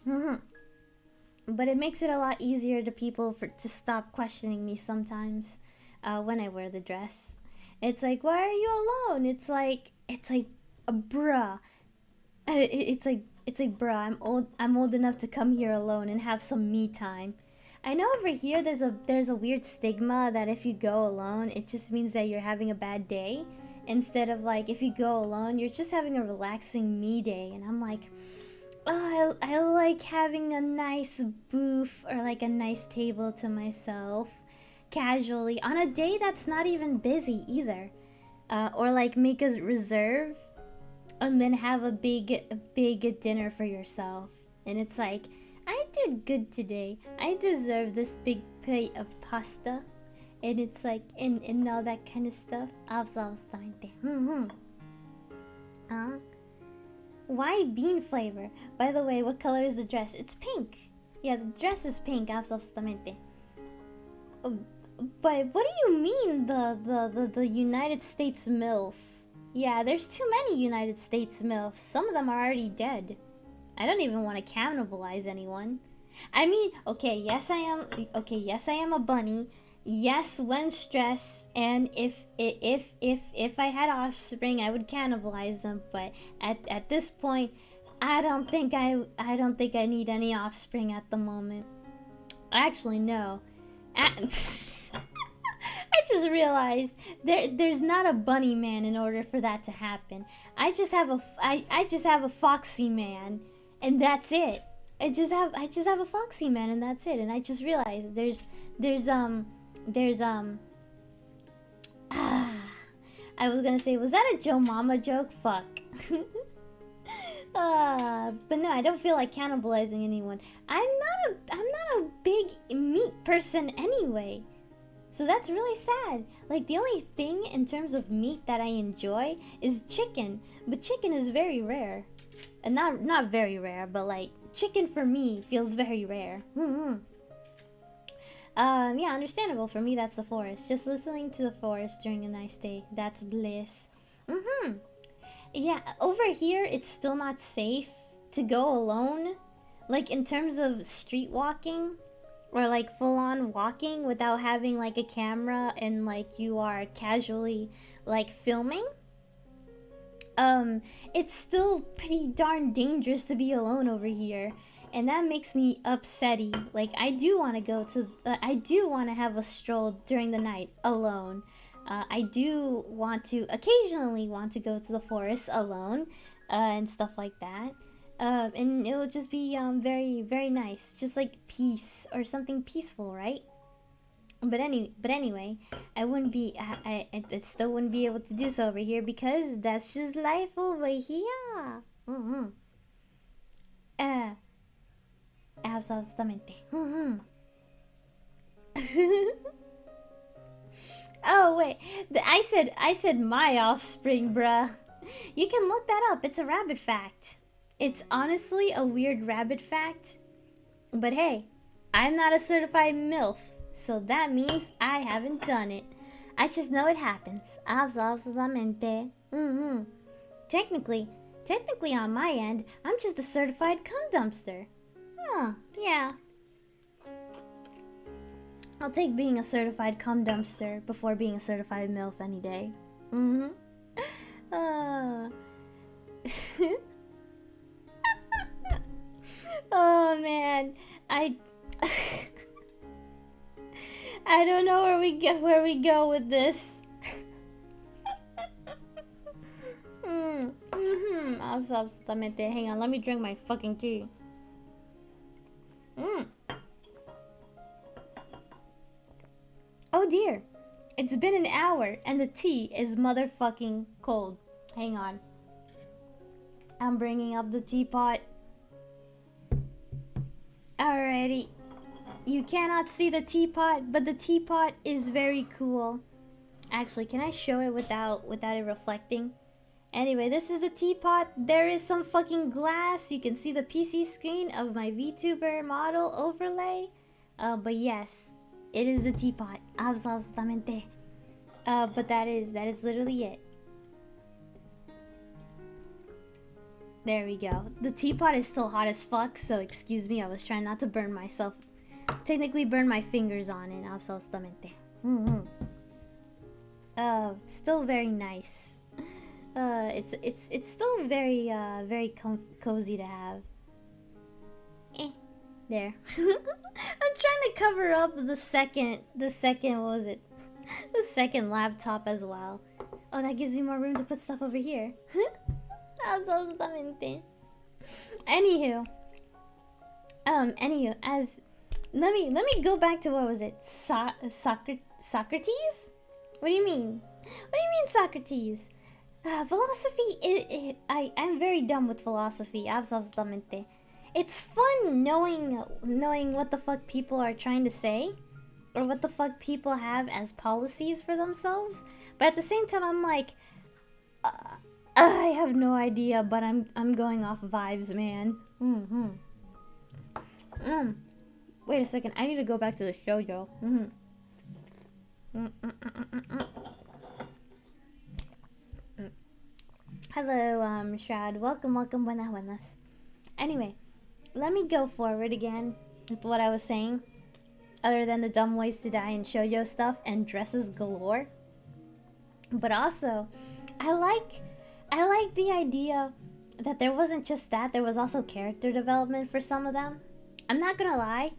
But it makes it a lot easier to people to stop questioning me sometimes when I wear the dress. It's like, why are you alone? It's like bruh. It's like bruh. I'm old enough to come here alone and have some me time. I know over here there's a weird stigma that if you go alone, it just means that you're having a bad day, instead of like if you go alone, you're just having a relaxing me day. And I'm like, oh, I like having a nice booth or like a nice table to myself casually on a day that's not even busy either, or like make a reserve and then have a big dinner for yourself, and it's like, I did good today, I deserve this big plate of pasta, and it's like and all that kind of stuff. Why bean flavor? By the way, what color is the dress? It's pink. Yeah, the dress is pink, absolutamente. But what do you mean the United States MILF? Yeah, there's too many United States MILFs. Some of them are already dead. I don't even want to cannibalize anyone. I mean, okay, yes I am a bunny. Yes, when stressed, and if I had offspring, I would cannibalize them. But at this point, I don't think I need any offspring at the moment. Actually, no. I just realized there's not a bunny man in order for that to happen. I just have a foxy man, and that's it. I just have a Foxy Man and that's it. And I just realized there's I was gonna say, was that a Joe Mama joke? Fuck. But no, I don't feel like cannibalizing anyone. I'm not a big meat person anyway. So that's really sad. Like, the only thing in terms of meat that I enjoy is chicken. But chicken is very rare. And not very rare, but like, chicken for me feels very rare. Yeah, understandable. For me, that's the forest. Just listening to the forest during a nice day. That's bliss. Yeah, over here, it's still not safe to go alone. Like, in terms of street walking, or like full-on walking without having like a camera and like you are casually like filming. It's still pretty darn dangerous to be alone over here. And that makes me upsetty. Like, I do want to go to... I do want to have a stroll during the night alone. I do want to... occasionally want to go to the forest alone. And stuff like that. And it will just be very, very nice. Just like peace or something peaceful, right? But anyway, I wouldn't be... I still wouldn't be able to do so over here because that's just life over here. Absolutamente. Oh wait, I said my offspring, bruh. You can look that up. It's a rabbit fact. It's honestly a weird rabbit fact, but hey, I'm not a certified MILF, so that means I haven't done it. I just know it happens. Absolutamente. Technically on my end, I'm just a certified cum dumpster. Oh, yeah. I'll take being a certified cum dumpster before being a certified MILF any day. Oh man, I don't know where we go with this. Absolutamente. Hang on, let me drink my fucking tea. Oh dear, it's been an hour and the tea is motherfucking cold. Hang on, I'm bringing up the teapot. Alrighty, you cannot see the teapot, but the teapot is very cool. Actually, can I show it without it reflecting? Anyway, this is the teapot. There is some fucking glass. You can see the PC screen of my VTuber model overlay. But yes, it is the teapot. Absolutamente. But that is literally it. There we go. The teapot is still hot as fuck, so excuse me. I was trying not to burn myself. Technically burn my fingers on it. Absolutamente. Still very nice. It's still very very cozy to have. There. I'm trying to cover up the second what was it? The second laptop as well. Oh, that gives me more room to put stuff over here. Absolutamente. Anywho, as let me go back to what was it? Socrates? What do you mean? What do you mean Socrates? Philosophy, I'm very dumb with philosophy, absolutamente. It's fun knowing what the fuck people are trying to say, or what the fuck people have as policies for themselves. But at the same time, I'm like, I have no idea, but I'm going off vibes, man. Wait a second, I need to go back to the shoujo. Hello, Shroud. Welcome, buenas. Anyway, let me go forward again with what I was saying. Other than the dumb ways to die and shoujo stuff and dresses galore. But also, I like the idea that there wasn't just that, there was also character development for some of them. I'm not gonna lie.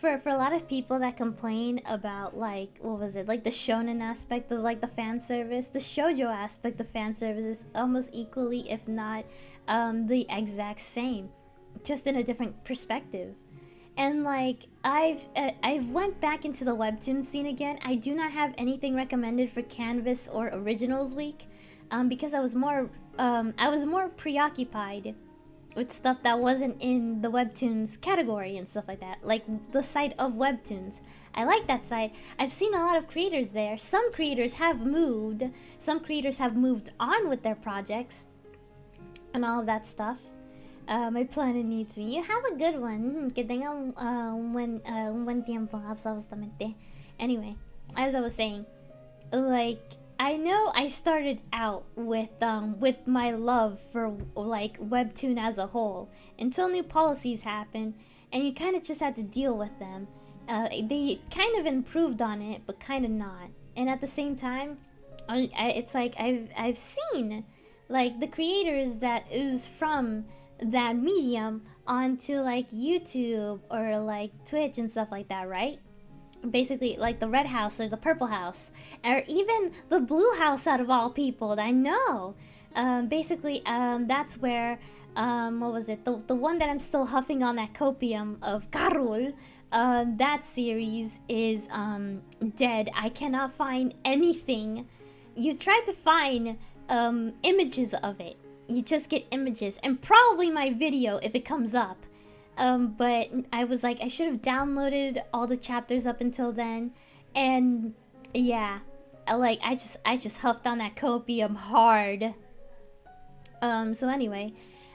For a lot of people that complain about, like, what was it, like the shonen aspect of like the fan service, the shoujo aspect of fan service is almost equally, if not the exact same. just in a different perspective. And like I've went back into the webtoon scene again. I do not have anything recommended for Canvas or Originals Week, because I was more preoccupied with stuff that wasn't in the webtoons category and stuff like that, like the site of webtoons. I like that site. I've seen a lot of creators there. Some creators have moved on with their projects and all of that stuff. My planet needs me. You have a good one. Que tenga un buen tiempo. Absolutamente. Anyway, as I was saying, like, I know I started out with my love for like webtoon as a whole until new policies happened, and you kind of just had to deal with them. They kind of improved on it, but kind of not. And at the same time, it's like I've seen like the creators that ooze from that medium onto like YouTube or like Twitch and stuff like that, right? Basically like the red house or the purple house, or even the blue house out of all people. I know. Basically, that's where what was it? The one that I'm still huffing on that copium of Carol. That series is dead. I cannot find anything. You tried to find images of it. You just get images and probably my video if it comes up. But I was like, I should have downloaded all the chapters up until then, and yeah, like I just huffed on that copium hard. So anyway,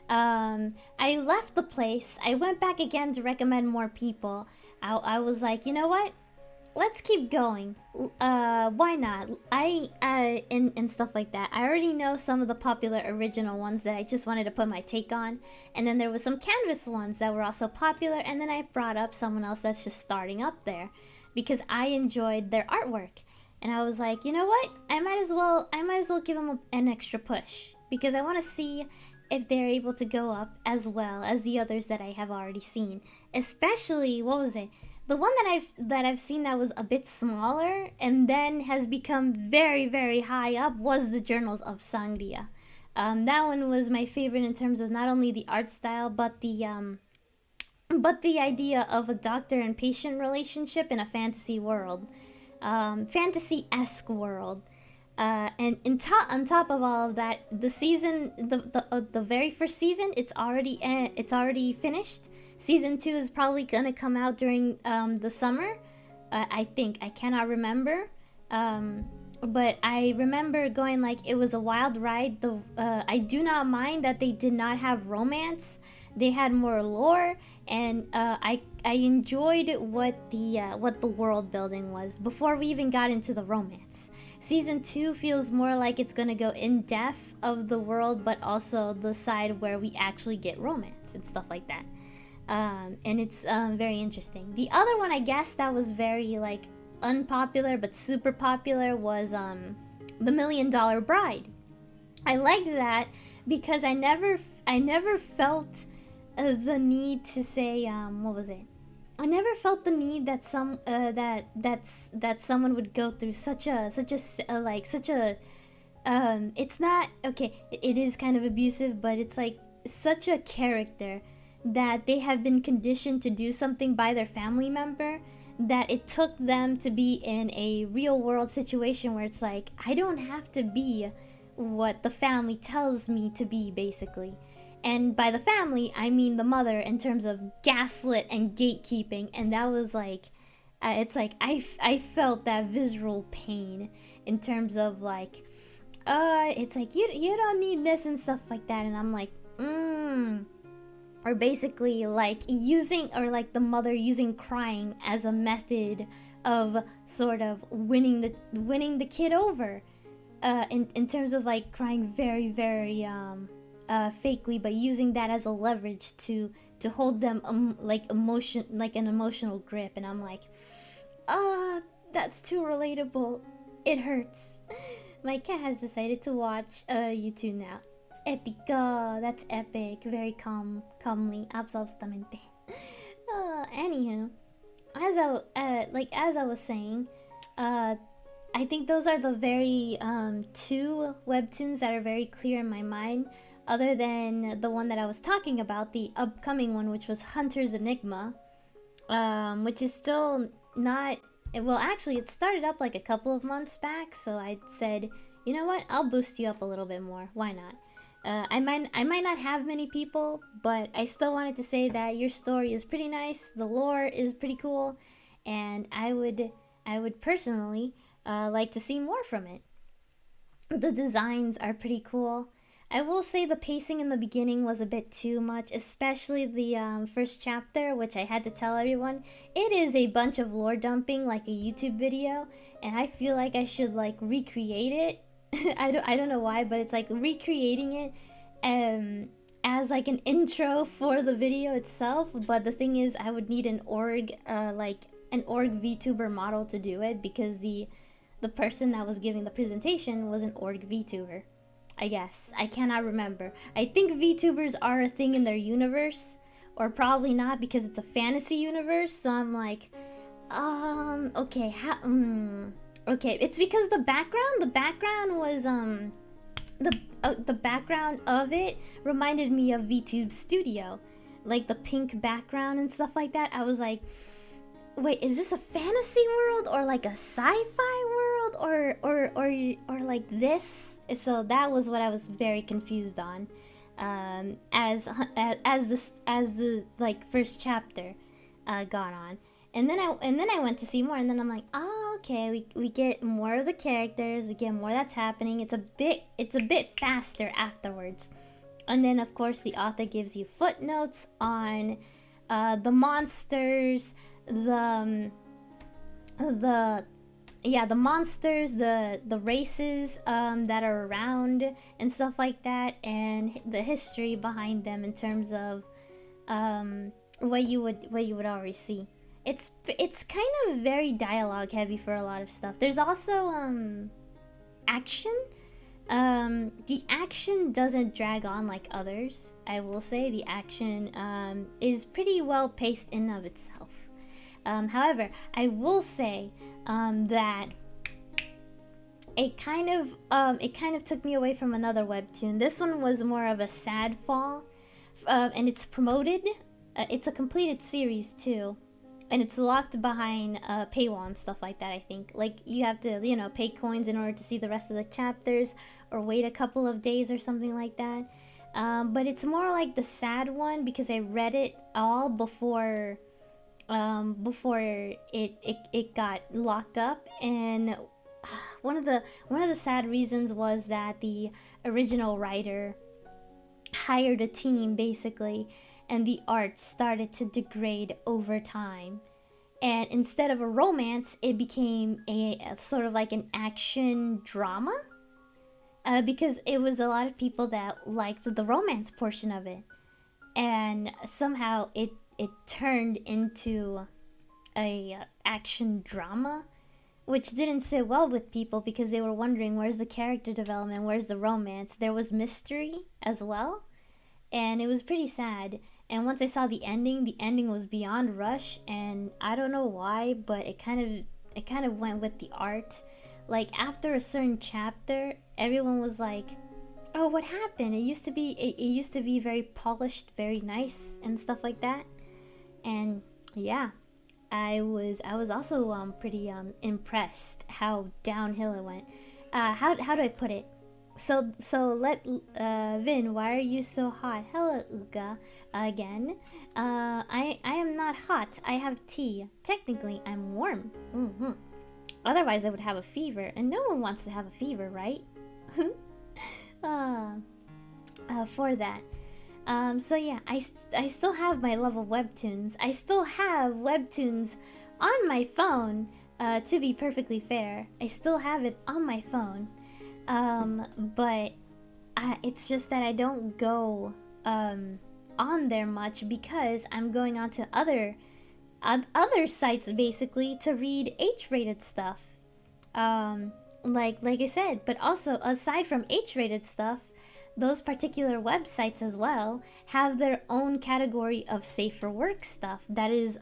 I left the place. I went back again to recommend more people. I was like, you know what? Let's keep going. Why not? And stuff like that. I already know some of the popular original ones that I just wanted to put my take on. And then there was some Canvas ones that were also popular. And then I brought up someone else that's just starting up there because I enjoyed their artwork. And I was like, you know what? I might as well give them an extra push because I want to see if they're able to go up as well as the others that I have already seen. Especially, what was it? The one that I've seen that was a bit smaller and then has become very, very high up was the Journals of Sangria. That one was my favorite in terms of not only the art style but the idea of a doctor and patient relationship in a fantasy world, fantasy-esque world. And on top of all of that, the season, the very first season, it's already finished. Season 2 is probably gonna come out during the summer. I think. I cannot remember. But I remember going like it was a wild ride. I do not mind that they did not have romance. They had more lore, and I enjoyed what the world building was before we even got into the romance. Season 2 feels more like it's gonna go in depth of the world, but also the side where we actually get romance and stuff like that. And it's very interesting. The other one, I guess, that was very like unpopular but super popular was The $1 Million Bride. I liked that because I never felt the need to say what was it? I never felt the need that someone would go through such a it's not okay. It is kind of abusive, but it's like such a character that they have been conditioned to do something by their family member that it took them to be in a real world situation where it's like, I don't have to be what the family tells me to be, basically. And by the family, I mean the mother in terms of gaslit and gatekeeping. And that was like, it's like, I felt that visceral pain in terms of like, it's like, you don't need this and stuff like that. And I'm like, or basically like the mother using crying as a method of sort of winning the kid over, in terms of like crying very, very fakely, but using that as a leverage to hold them like an emotional grip. And I'm like, that's too relatable. It hurts. My cat has decided to watch YouTube now. Epica, that's epic. Very calmly, absolutamente. Anywho, as I was saying, I think those are the very two webtoons that are very clear in my mind. other than the one that I was talking about, the upcoming one, which was Hunter's Enigma, which is still not. Well, actually, it started up like a couple of months back, so I said, you know what? I'll boost you up a little bit more. Why not? I might not have many people, but I still wanted to say that your story is pretty nice. The lore is pretty cool, and I would personally like to see more from it. The designs are pretty cool. I will say the pacing in the beginning was a bit too much, especially the first chapter, which I had to tell everyone. It is a bunch of lore dumping like a YouTube video, and I feel like I should like recreate it. I don't know why, but it's like recreating it as like an intro for the video itself. But the thing is, I would need an org VTuber model to do it, because the person that was giving the presentation was an org VTuber. I guess. I cannot remember. I think VTubers are a thing in their universe, or probably not, because it's a fantasy universe. So I'm like, okay, okay. It's because the background was the background of it reminded me of VTube Studio, like the pink background and stuff like that. I was like, wait, is this a fantasy world or like a sci-fi world or like this? So that was what I was very confused on, as the like first chapter got on, and then I went to see more, and then I'm like, oh, okay, we get more of the characters, we get more that's happening. It's a bit faster afterwards, and then of course the author gives you footnotes on the monsters, the monsters, the races that are around and stuff like that, and the history behind them in terms of what you would already see. It's kind of very dialogue heavy for a lot of stuff. There's also action. The action doesn't drag on like others. I will say the action is pretty well paced in of itself. However, I will say that it kind of took me away from another webtoon. This one was more of a sad fall, and it's promoted. It's a completed series too, and it's locked behind paywall and stuff like that. I think like you have to pay coins in order to see the rest of the chapters, or wait a couple of days or something like that. But it's more like the sad one, because I read it all before it got locked up, and one of the sad reasons was that the original writer hired a team basically, and the art started to degrade over time, and instead of a romance, it became a sort of like an action drama, because it was a lot of people that liked the romance portion of it, and somehow it turned into a action drama, which didn't sit well with people, because they were wondering, where's the character development, where's the romance. There was mystery as well, and it was pretty sad. And once I saw the ending was beyond rush, and I don't know why, but it kind of went with the art. Like after a certain chapter, everyone was like, oh, what happened? It used to be very polished, very nice and stuff like that. And yeah, I was also pretty impressed how downhill it went. How do I put it? So let Vin, why are you so hot? Hello, Uga, again. I am not hot. I have tea. Technically, I'm warm. Otherwise, I would have a fever, and no one wants to have a fever, right? For that. So yeah, I still have my love of webtoons. I still have webtoons on my phone, to be perfectly fair. I still have it on my phone. But it's just that I don't go on there much, because I'm going on to other sites basically to read H-rated stuff. Like I said, but also aside from H-rated stuff, those particular websites as well have their own category of safe for work stuff that is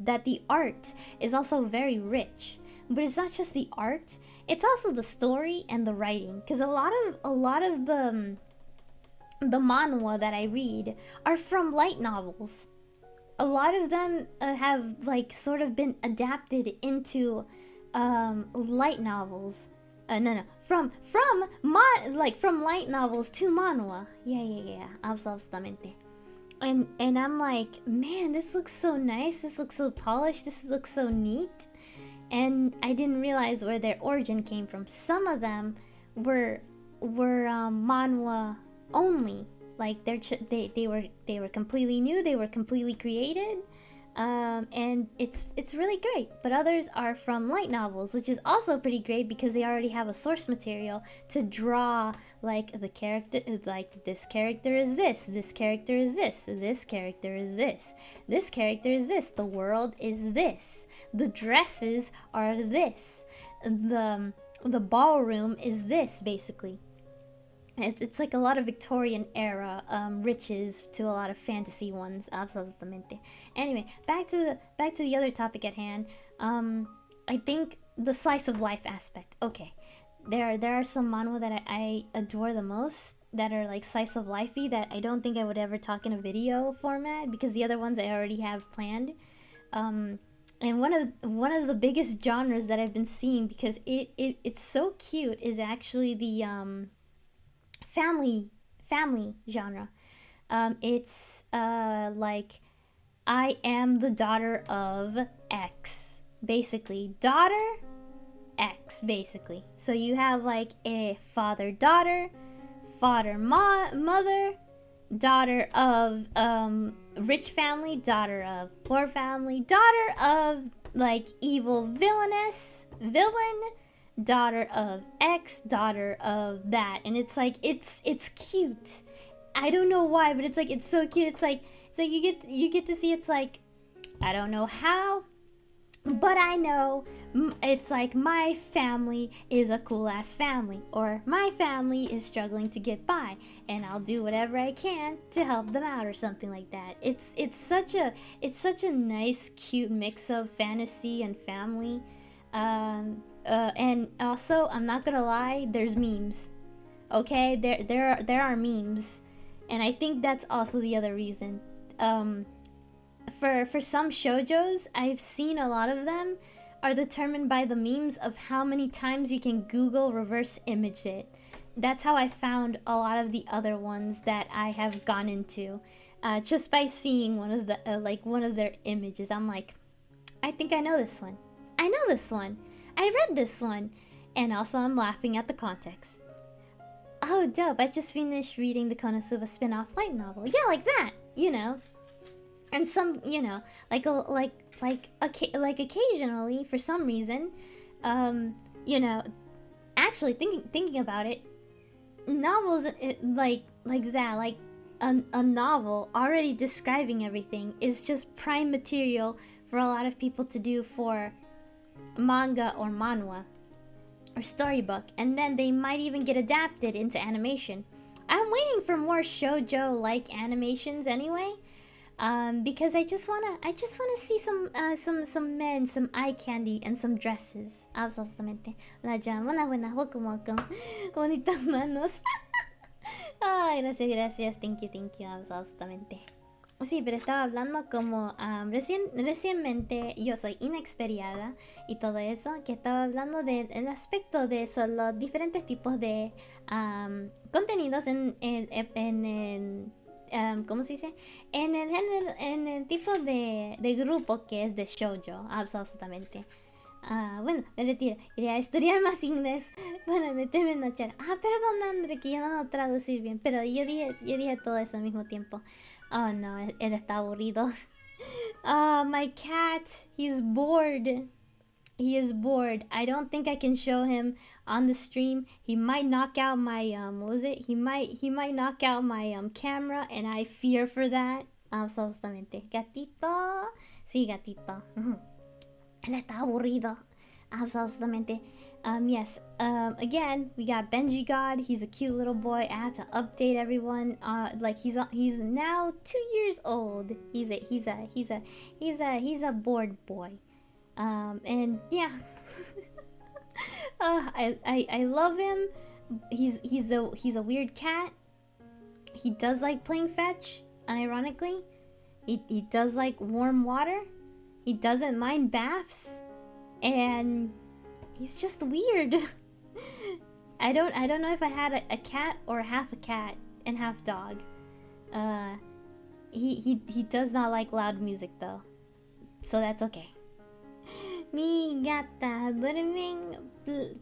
that the art is also very rich. But it's not just the art, it's also the story and the writing, because a lot of the manhwa that I read are from light novels. A lot of them have like sort of been adapted into light novels. No, from light novels to manhwa. Yeah. Absolutamente. And I'm like, man, this looks so nice. This looks so polished. This looks so neat. And I didn't realize where their origin came from. Some of them were manhwa only. Like they were completely new. They were completely created, and it's really great. But others are from light novels, which is also pretty great because they already have a source material to draw like the character. Like this character is this. This character is this. This character is this. This character is this. The world is this. The dresses are this. The ballroom is this, basically. It's like a lot of Victorian era riches to a lot of fantasy ones. Absolutamente. Anyway, back to the other topic at hand. I think the slice of life aspect. Okay, there are some manhwa that I adore the most that are like slice of lifey that I don't think I would ever talk in a video format because the other ones I already have planned. And one of the biggest genres that I've been seeing because it's so cute is actually the family genre. It's like I am the daughter of X, basically. Daughter X, basically. So you have like a father-daughter, father-mother, daughter of rich family, daughter of poor family, daughter of like evil villain, daughter of X, daughter of that. And it's like it's cute. I don't know why, but it's like it's so cute. It's like you get to see. It's like I don't know how, but I know it's like my family is a cool ass family, or my family is struggling to get by, and I'll do whatever I can to help them out, or something like that. It's such a nice, cute mix of fantasy and family. And also, I'm not gonna lie, there's memes. Okay, there are memes, and I think that's also the other reason. For some shoujos, I've seen a lot of them are determined by the memes of how many times you can Google reverse image it. That's how I found a lot of the other ones that I have gone into, just by seeing one of their images. I'm like, I think I know this one. I know this one. I read this one. And also I'm laughing at the context. Oh, dope. I just finished reading the Konosuba spin-off light novel. Yeah, like that, you know. And some, you know, like occasionally, for some reason, you know, actually thinking about it, novels like that, like a novel already describing everything is just prime material for a lot of people to do for manga or manhwa or storybook, and then they might even get adapted into animation. I'm waiting for more shoujo like animations anyway, because I just wanna see some men, some eye candy, and some dresses. Absolutamente. La llama, buena, welcome. Bonitas manos. Ay, gracias, thank you, absolutamente. Sí, pero estaba hablando como recientemente yo soy inexperiada y todo eso, que estaba hablando del aspecto de eso, los diferentes tipos de contenidos ¿cómo se dice? En el tipo de grupo que es de shoujo, absolutamente. Bueno, me retiro. Iré a estudiar más inglés para meterme en la charla. Perdón, André, que yo no traducir bien, pero yo dije todo eso al mismo tiempo. Oh no, él está aburrido. My cat, he's bored. He is bored. I don't think I can show him on the stream. He might knock out my what was it? He might knock out my camera, and I fear for that. Absolutamente. Gatito. Sí, gatito. Él está aburrido. Absolutamente. Yes. Again, we got Benji God. He's a cute little boy. I have to update everyone. Like he's now 2 years old. He's a bored boy. And yeah. I love him. He's a weird cat. he does like playing fetch, unironically. He does like warm water. He doesn't mind baths. And he's just weird. I don't know if I had a cat or half a cat and half dog. He does not like loud music though. So that's okay. Mi gata duermen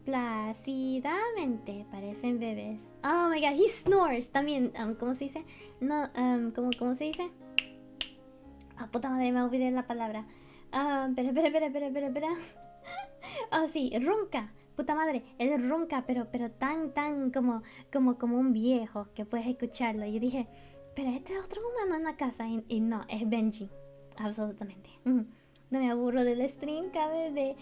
plácidamente, parecen bebés. Oh my god, he snores también. ¿Cómo se dice? No, ¿cómo se dice? Ah, puta madre, me olvidé la palabra. Espera. Oh, sí, ronca. Puta madre, él ronca, pero tan como un viejo que puedes escucharlo. Yo dije, pero este es otro humano en la casa. Y no, es Benji. Absolutamente. No me aburro del stream, cabe de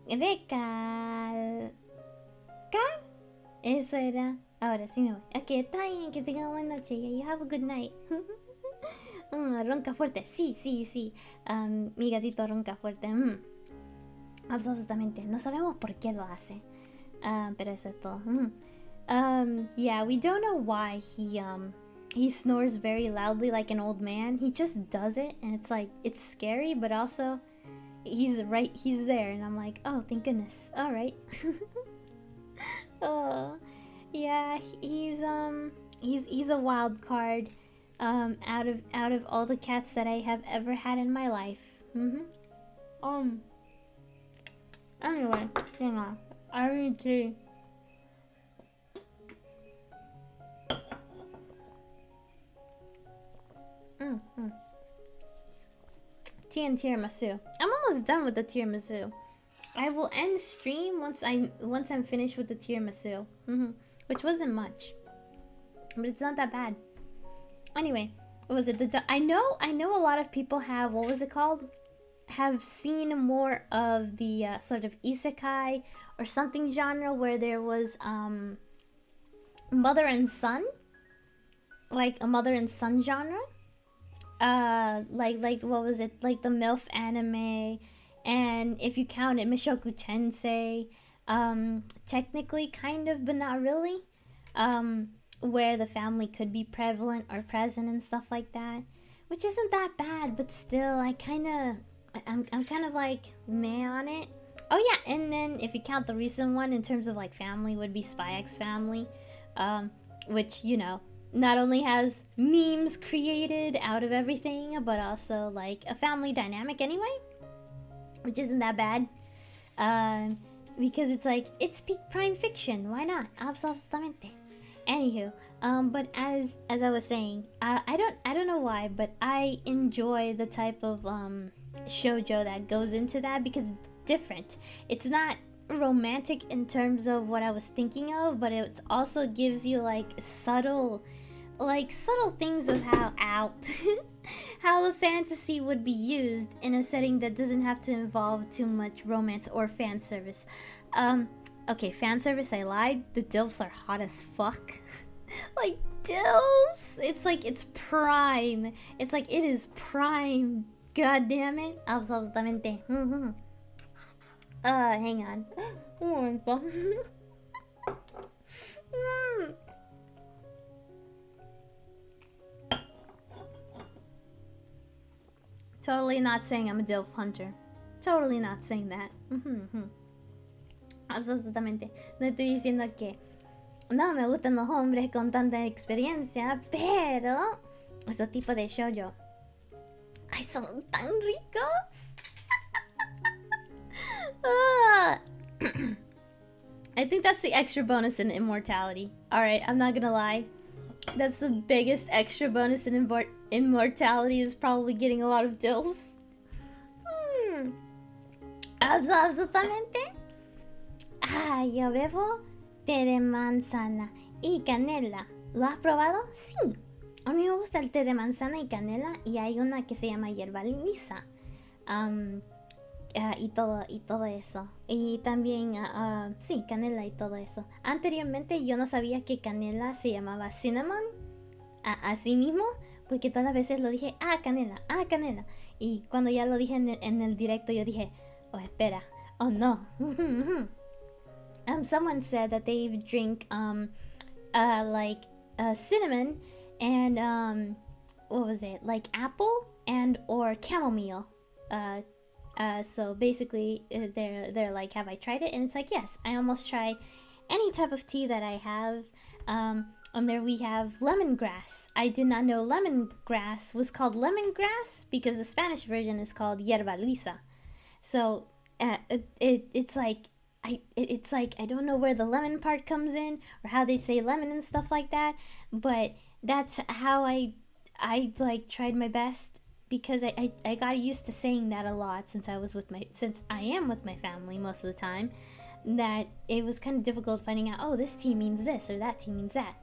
recalcar. Eso era. Ahora sí me voy. Ok, está bien, que tengan buena noche. You have a good night. Ronca fuerte. Sí. Mi gatito ronca fuerte. Absolutamente. No sabemos por qué lo hace. Pero eso es todo. Yeah, we don't know why he snores very loudly like an old man. He just does it, and it's like, it's scary, but also he's there, and I'm like, oh, thank goodness. All right. Oh, yeah, he's a wild card. Out of all the cats that I have ever had in my life. Anyway, hang on. I need tea. Tea and tiramisu. I'm almost done with the tiramisu. I will end stream once I'm finished with the tiramisu, which wasn't much, but it's not that bad. Anyway, what was it? I know a lot of people have, what was it called? Have seen more of the sort of isekai or something genre where there was mother and son, like a mother and son genre. Like what was it? Like the MILF anime, and if you count it, Mishoku Tensei, technically kind of, but not really. Where the family could be prevalent or present and stuff like that, which isn't that bad, but still, I'm kind of like meh on it. Oh yeah, and then if you count the recent one in terms of like family, would be Spy X Family, which, you know, not only has memes created out of everything, but also like a family dynamic anyway, which isn't that bad. Because it's like, it's peak prime fiction, why not? Absolutamente. Anywho, but as I was saying, I don't know why, but I enjoy the type of shoujo that goes into that because it's different. It's not romantic in terms of what I was thinking of, but it also gives you like subtle things of how how the fantasy would be used in a setting that doesn't have to involve too much romance or fan service. Okay, fan service, I lied. The DILFs are hot as fuck. Like, DILFs! It's like, it's prime. It's like, it is prime. God damn it. Absolutamente. Hang on. Oh my god. Totally not saying I'm a DILF hunter. Totally not saying that. Absolutamente. No estoy diciendo que no me gustan los hombres con tanta experiencia, pero esos tipos de shoujo, ay, son tan ricos. I think that's the extra bonus in immortality. Alright, I'm not gonna lie. That's the biggest extra bonus in immortality, is probably getting a lot of DILFs. Absolutamente. Ah, yo bebo té de manzana y canela. ¿Lo has probado? Sí. A mí me gusta el té de manzana y canela, y hay una que se llama hierba lisa. Y todo eso. Y también, sí, canela y todo eso. Anteriormente yo no sabía que canela se llamaba cinnamon. Así mismo, porque todas las veces lo dije, canela, canela. Y cuando ya lo dije en el directo, yo dije, oh, espera, oh no. Someone said that they drink like cinnamon and what was it, like apple and or chamomile. So basically they're like, have I tried it? And it's like, yes, I almost try any type of tea that I have. And there we have lemongrass. I did not know lemongrass was called lemongrass because the Spanish version is called hierba luisa. So it's like it's like I don't know where the lemon part comes in or how they say lemon and stuff like that, but that's how I like tried my best because I got used to saying that a lot since I am with my family most of the time, that it was kind of difficult finding out, oh, this tea means this or that tea means that.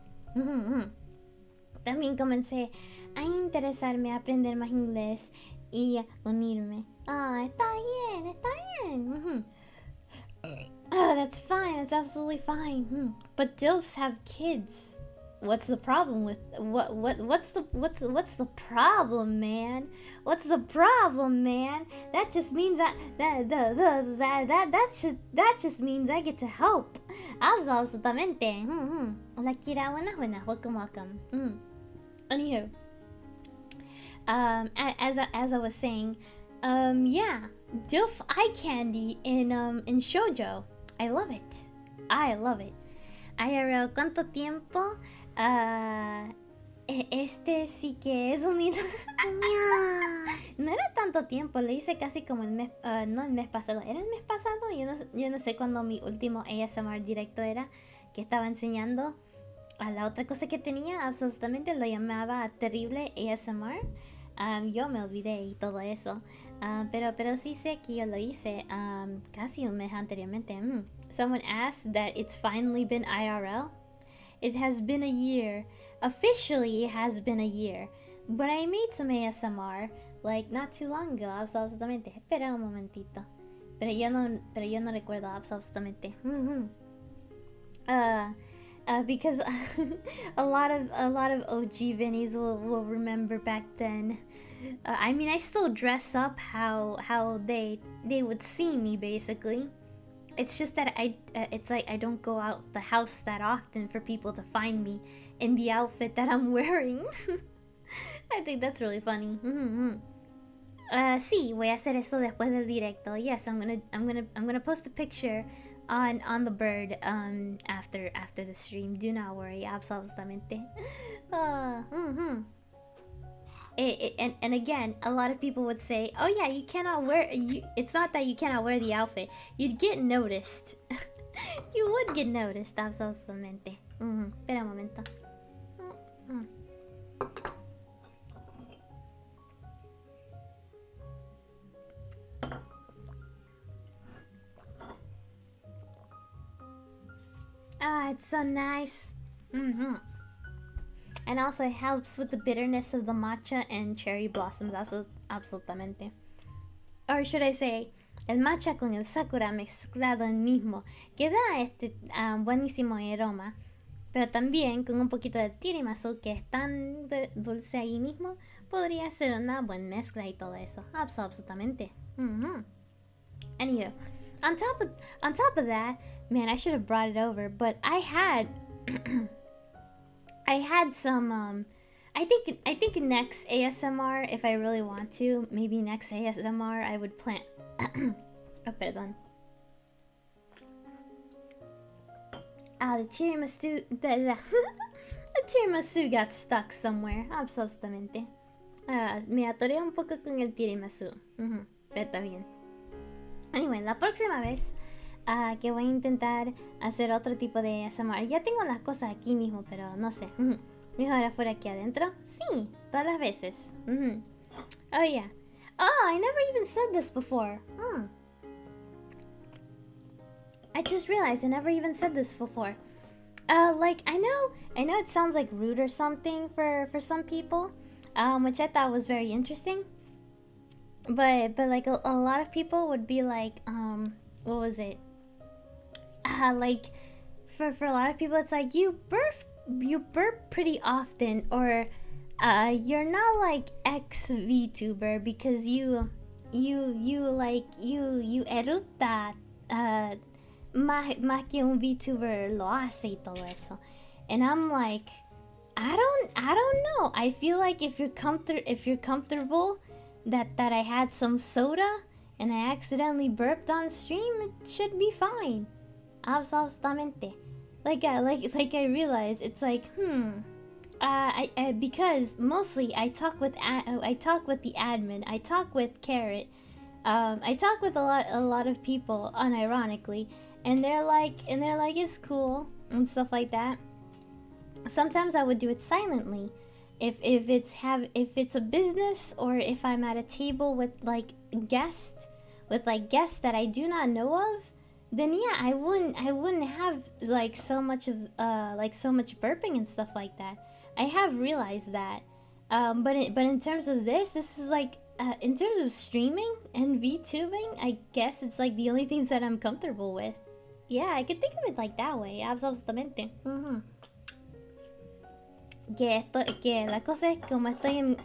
También comencé a interesarme a aprender más inglés y a unirme. Ah, está bien, está bien. Oh, that's fine. That's absolutely fine. But DILFs have kids. What's the problem with what's the problem, man? What's the problem, man? That just means that just means I get to help. Absolutamente. Hola Kira, buenas. Welcome. Anywho, as I was saying, yeah, DILF eye candy in shoujo. I love it. IRL, ¿cuánto tiempo? Este sí que es humilde. No era tanto tiempo, le hice casi como el mes, no el mes pasado, ¿era el mes pasado? Yo no sé cuándo mi último ASMR directo era, que estaba enseñando a la otra cosa que tenía, absolutamente lo llamaba terrible ASMR. Yo me olvidé y todo eso, pero sí sé que yo lo hice casi un mes anteriormente. Someone asked that it's finally been IRL. It has been a year. Officially, it has been a year. But I made some ASMR, like, not too long ago, absolutamente. Espera un momentito. Pero yo no recuerdo absolutamente. Because a lot of OG Vinnies will remember back then. I mean, I still dress up how they would see me, basically. It's just that it's like I don't go out the house that often for people to find me in the outfit that I'm wearing. I think that's really funny. Sí, voy a hacer eso después del directo. Yes, I'm gonna post a picture on the bird after the stream. Do not worry, absolutamente. And again, a lot of people would say, oh yeah, you cannot wear it's not that you cannot wear the outfit, you'd get noticed. You would get noticed, absolutamente. Espera un momento. Ah, it's so nice. And also it helps with the bitterness of the matcha and cherry blossoms, absolutamente. Or should I say, el matcha con el sakura mezclado en mismo, que da este buenísimo aroma. Pero también con un poquito de tiramisu, que es tan dulce ahí mismo, podría ser una buena mezcla y todo eso. Absolutamente. Anywho, on top of that, man, I should have brought it over, but I had some I think next ASMR, if I really want to, maybe next ASMR I would plan oh, perdón. The tiramisu got stuck somewhere, absolutamente. Me atoré un poco con el tiramisu. Pero está bien. Anyway, la próxima vez que voy a intentar hacer otro tipo de ASMR. Ya tengo las cosas aquí mismo, pero no sé. Mejor afuera que adentro. Sí, todas las veces. Oh yeah. Oh, I never even said this before. I just realized I never even said this before. Like I know it sounds like rude or something for some people, which I thought was very interesting. But like a lot of people would be like, what was it? Like for a lot of people it's like you burp pretty often, or you're not like ex VTuber because you eructa más que un VTuber lo hace y todo eso. and I'm like, I don't know. I feel like if you're comfortable that I had some soda and I accidentally burped on stream, it should be fine. Absolutamente. Like I realized it's like I because mostly I talk with the admin. I talk with Carrot. I talk with a lot of people unironically, and they're like it's cool and stuff like that. Sometimes I would do it silently, if it's a business, or if I'm at a table with like guests that I do not know of, then yeah, I wouldn't have like so much burping and stuff like that. I have realized that, but in terms of this is like in terms of streaming and VTubing, I guess it's like the only things that I'm comfortable with. Yeah, I could think of it like that way. Absolutamente. Que la cosa es como estoy en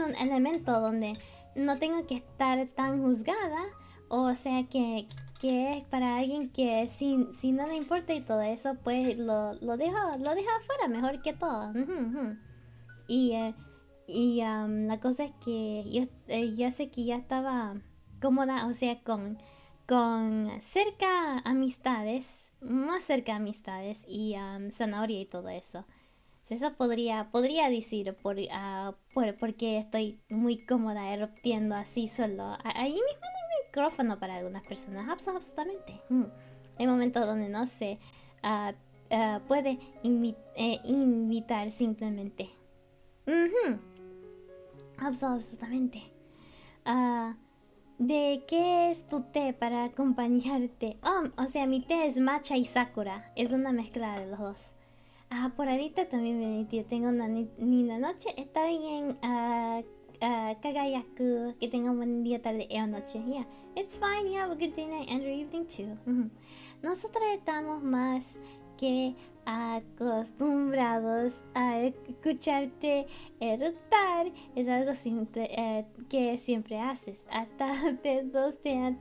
un elemento donde no tengo que estar tan juzgada, o sea que es para alguien que si no le importa y todo eso, pues lo dejo afuera mejor que todo. Y la cosa es que yo ya sé que ya estaba cómoda, o sea, con más cerca amistades y zanahoria y todo eso. Eso podría decir porque estoy muy cómoda eruptiendo así solo. Ahí mismo en el micrófono para algunas personas, absolutamente. Hay momentos donde no se puede invitar simplemente. Absolutamente. ¿De qué es tu té para acompañarte? O sea, mi té es matcha y sakura. Es una mezcla de los dos. Por ahorita también me tengo una linda noche. Está bien. Kagayaku. Que tenga un buen día, tarde o noche. Yeah, it's fine. You have a good day, night, and evening too. Nosotros estamos más que acostumbrados a escucharte eructar. Es algo simple que siempre haces. Hasta pedos te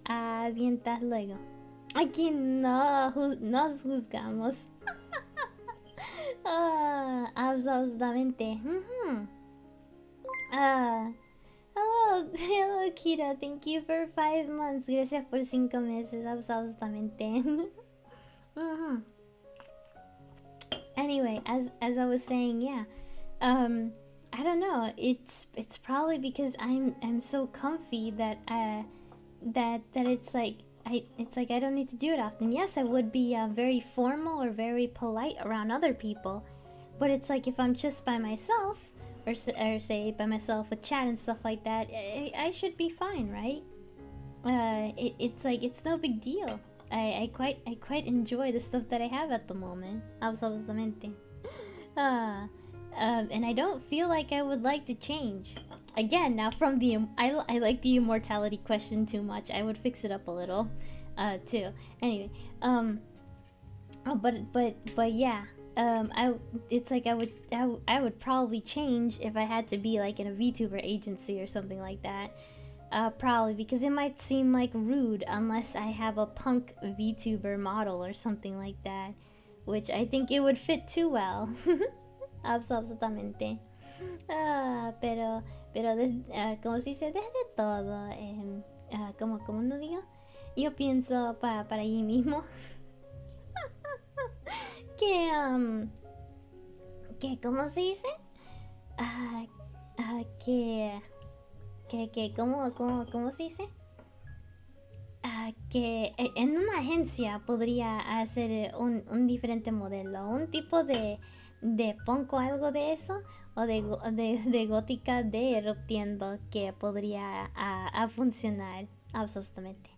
avientas luego. Aquí no nos juzgamos. Absolutamente. Hello Kira, thank you for 5 months. Gracias por 5 meses. Absolutamente. Anyway, as I was saying, yeah. I don't know. It's probably because I'm so comfy that it's like I don't need to do it often. Yes, I would be very formal or very polite around other people, but it's like if I'm just by myself, or say by myself with chat and stuff like that, I should be fine, right? It's like it's no big deal. I quite enjoy the stuff that I have at the moment. Absolutamente. And I don't feel like I would like to change. Again, now from the I like the immortality question too much. I would fix it up a little, too. Anyway, but yeah, it's like I would probably change if I had to be like in a VTuber agency or something like that. Probably because it might seem like rude unless I have a punk VTuber model or something like that, which I think it would fit too well. Absolutamente. Pero como se dice, desde todo, como no digo, yo pienso para allí mismo que ¿cómo se dice? ¿Cómo se dice? Que en una agencia podría hacer un diferente modelo, un tipo de punk o algo de eso, o de gótica de eruptiendo, que podría funcionar absolutamente.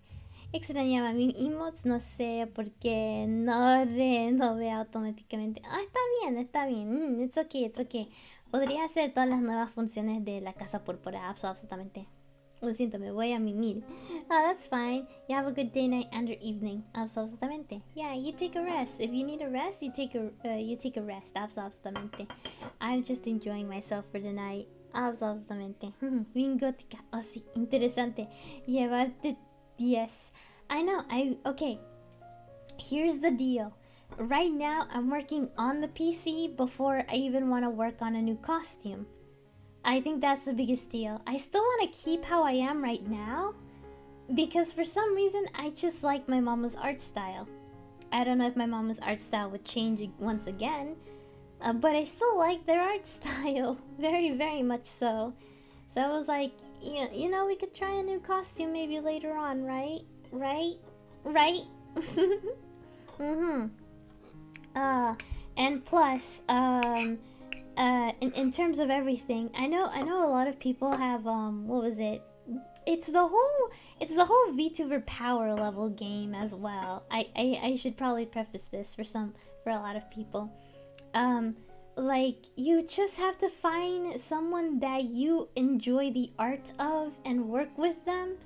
Extrañaba mis emotes, no sé por qué no renové automáticamente. Está bien, it's okay. Podría hacer todas las nuevas funciones de la casa púrpura, absolutamente. Lo siento, me voy a mimir. That's fine. You have a good day, night, and evening. Absolutamente. Yeah, you take a rest. If you need a rest, you take a rest. Absolutamente. I'm just enjoying myself for the night. Absolutamente. Bien gótica. Oh, sí, interesante. Llevarte 10. I know. Okay. Here's the deal. right now I'm working on the PC before I even want to work on a new costume. I think that's the biggest deal. I still want to keep how I am right now because for some reason I just like my mama's art style. I don't know if my mama's art style would change once again, but I still like their art style very, very much so. So I was like, you know, we could try a new costume maybe later on, right? Right? Right? Mm-hmm. And plus, in terms of everything, I know a lot of people have what was it? It's the whole VTuber power level game as well. I should probably preface this for a lot of people. Like you just have to find someone that you enjoy the art of and work with them,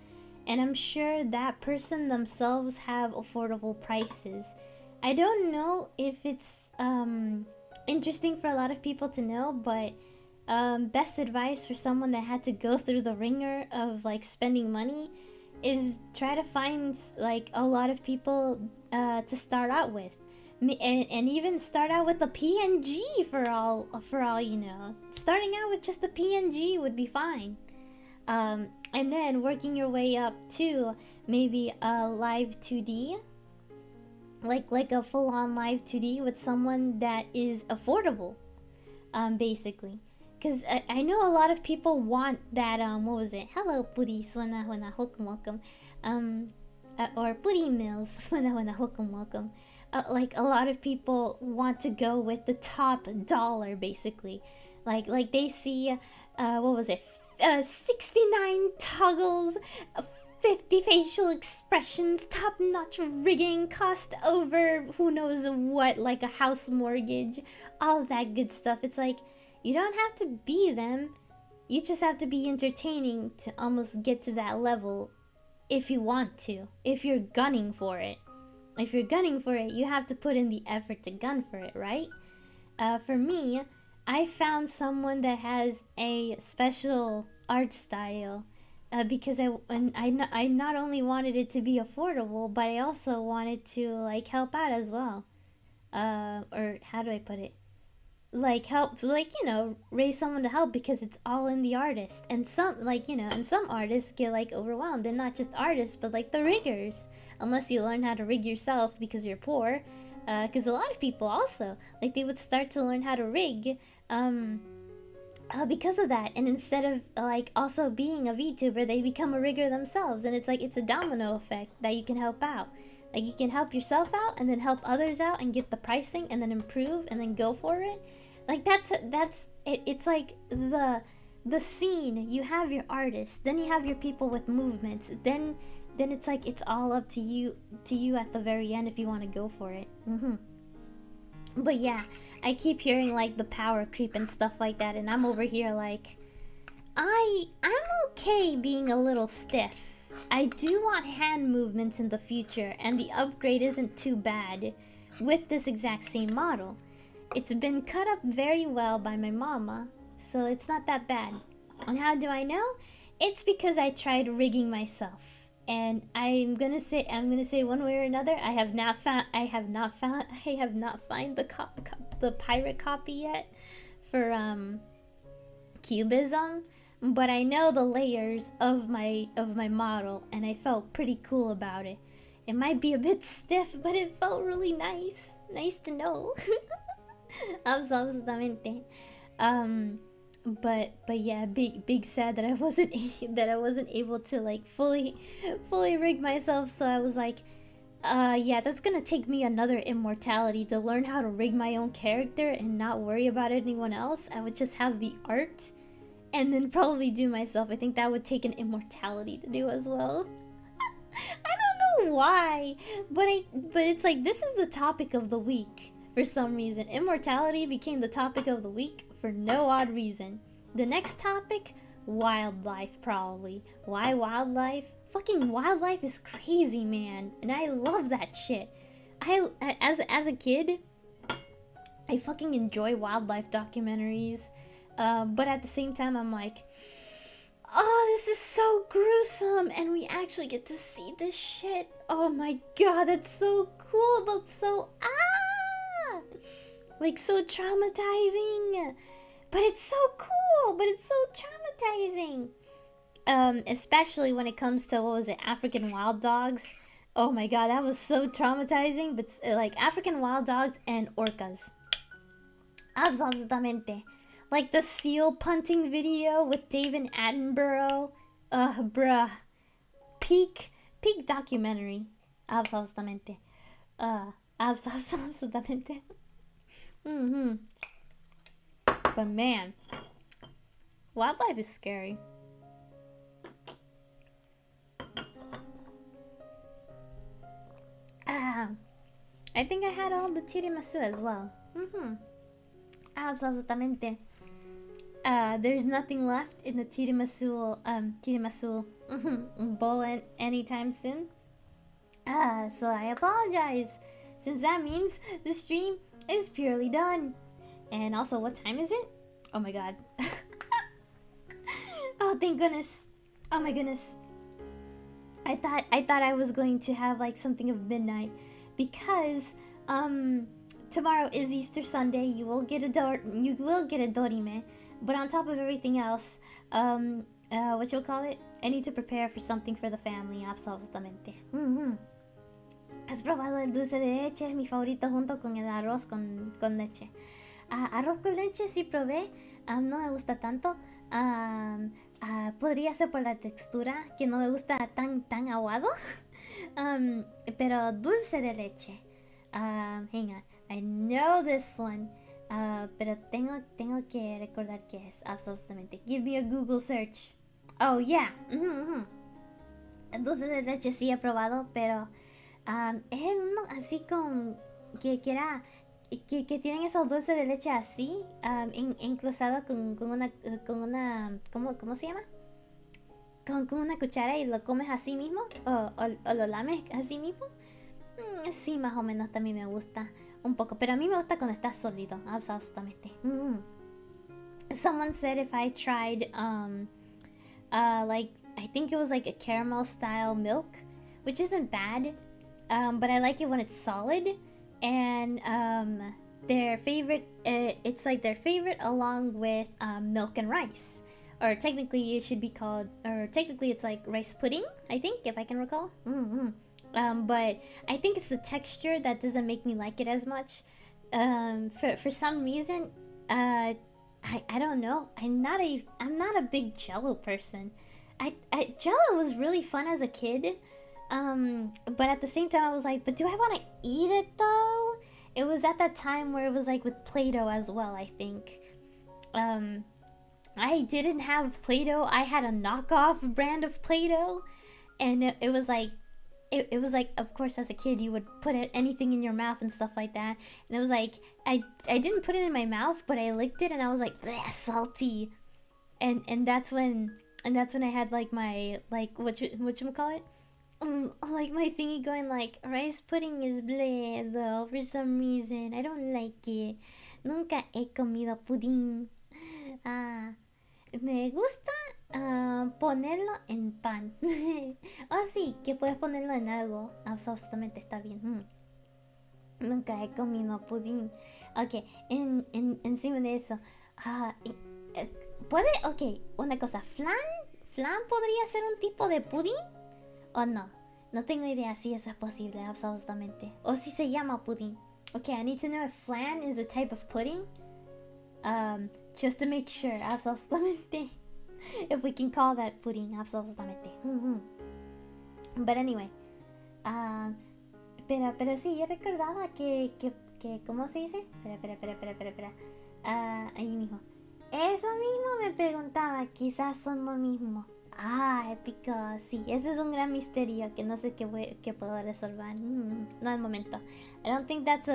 and I'm sure that person themselves have affordable prices. I don't know if it's interesting for a lot of people to know, but best advice for someone that had to go through the ringer of like spending money is try to find like a lot of people to start out with, and even start out with a PNG for all you know. Starting out with just a PNG would be fine, and then working your way up to maybe a live 2D, like a full-on live 2D with someone that is affordable, basically. Because I know a lot of people want that, what was it? Hello, Puri, Swana, welcome. Or Puri Mills, Swana, welcome. Like, a lot of people want to go with the top dollar, basically. Like they see, what was it? 69 toggles, 50 facial expressions, top-notch rigging, cost over who knows what, like a house mortgage, all that good stuff. It's like, you don't have to be them. You just have to be entertaining to almost get to that level if you want to. If you're gunning for it. If you're gunning for it, you have to put in the effort to gun for it, right? For me, I found someone that has a special art style because I not only wanted it to be affordable, but I also wanted to like help out as well. Or how do I put it? Like help, like, you know, raise someone to help, because it's all in the artist. And some, like, you know, and some artists get like overwhelmed, and not just artists but like the riggers, unless you learn how to rig yourself because you're poor. Because a lot of people also, like, they would start to learn how to rig because of that, and instead of like also being a VTuber, they become a rigger themselves, and it's like it's a domino effect that you can help out. Like, you can help yourself out and then help others out and get the pricing and then improve and then go for it. Like, that's it. It's like the scene. You have your artists, then you have your people with movements, then it's like it's all up to you at the very end if you want to go for it. But yeah, I keep hearing like the power creep and stuff like that, and I'm over here like, I'm okay being a little stiff. I do want hand movements in the future, and the upgrade isn't too bad with this exact same model. It's been cut up very well by my mama, so it's not that bad. And how do I know? It's because I tried rigging myself, and I'm gonna say one way or another, I have not found the pirate copy yet for Cubism. But I know the layers of my model, and I felt pretty cool about it. It might be a bit stiff, but it felt really nice. Nice to know. Absolutamente. But yeah, big sad that I wasn't able to like fully rig myself. So I was like, yeah, that's gonna take me another immortality to learn how to rig my own character and not worry about anyone else. I would just have the art and then probably do myself. I think that would take an immortality to do as well. I don't know why, but it's like, this is the topic of the week for some reason. Immortality became the topic of the week for no odd reason. The next topic, wildlife, probably. Why wildlife? Fucking wildlife is crazy, man, and I love that shit. As a kid, I fucking enjoy wildlife documentaries. But at the same time, I'm like, oh, this is so gruesome, and we actually get to see this shit. Oh my god, that's so cool, but so Like, so traumatizing. But it's so cool. But it's so traumatizing. Especially when it comes to, what was it, African wild dogs. Oh my god, that was so traumatizing. But like African wild dogs and orcas. Absolutamente. Like the seal punting video with David Attenborough. Bruh. Peak documentary. Absolutamente. Absolutamente. But man, wildlife is scary. I think I had all the tiramisu as well. Absolutamente. There's nothing left in the tiramisu bowl anytime soon. So I apologize, since that means the stream is purely done. And also, what time is it? Oh my god. Oh, thank goodness. Oh my goodness. I thought I was going to have like something of midnight, because tomorrow is Easter Sunday. You will get a dorime, but on top of everything else, what you'll call it? I need to prepare for something for the family. Absolutamente. ¿Has probado el dulce de leche? Es mi favorito junto con el arroz con leche. Arroz con leche sí probé. No me gusta tanto. Podría ser por la textura, que no me gusta tan aguado. Pero dulce de leche. Hang on. I know this one. Pero tengo que recordar qué es. Absolutamente. Give me a Google search. Oh, yeah. Dulce de leche sí he probado, pero es uno así con que era que tienen esos dulces de leche así, incrustado con una ¿cómo se llama? Con una cuchara, y lo comes así mismo, o lo lames así mismo. Sí, más o menos también me gusta un poco, pero a mí me gusta cuando está sólido. Absolutamente. Someone said if I tried like, I think it was like a caramel style milk, which isn't bad, but I like it when it's solid. And their favorite, it's like their favorite along with milk and rice, or technically it should be called, or technically it's like rice pudding, I think, if I can recall. But I think it's the texture that doesn't make me like it as much. For some reason, I don't know. I'm not a big Jello person. Jello was really fun as a kid. But at the same time I was like, but do I want to eat it though? It was at that time where it was like with Play-Doh as well, I think. I didn't have Play-Doh. I had a knockoff brand of Play-Doh, and it was like, it was like, of course, as a kid you would put anything in your mouth and stuff like that, and it was like, I didn't put it in my mouth, but I licked it and I was like, salty, and that's when I had like my, like, whatchamacallit, like my thingy going like, rice pudding is bleh though, for some reason. I don't like it. Nunca he comido pudín. Me gusta ponerlo en pan. Oh, sí, que puedes ponerlo en algo. Absolutamente está bien. Nunca he comido pudín. Ok, encima de eso. ¿Puede? Ok, una cosa. ¿Flan podría ser un tipo de pudín? ¿O no? No tengo idea si eso es posible, absolutamente. O si se llama pudín. Okay, I need to know if flan is a type of pudding. Just to make sure, absolutamente. If we can call that pudding, absolutamente. But anyway. Pero sí, yo recordaba que ¿cómo se dice? Espera. Ahí mismo. Eso mismo me preguntaba, quizás son lo mismo. Épico, sí, ese es un gran misterio que no sé qué puedo resolver. No al momento. I don't think it's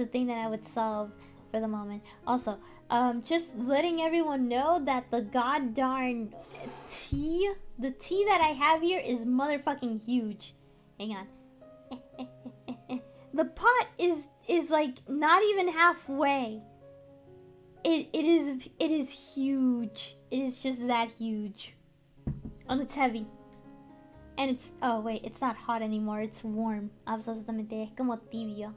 a thing that I would solve for the moment. Also, just letting everyone know that the goddamn tea, the tea that I have here is motherfucking huge. Hang on. The pot is like not even halfway. It is huge. It is just that huge. And it's heavy. And it's... Oh, wait. It's not hot anymore. It's warm. Absolutamente. Es como tibio.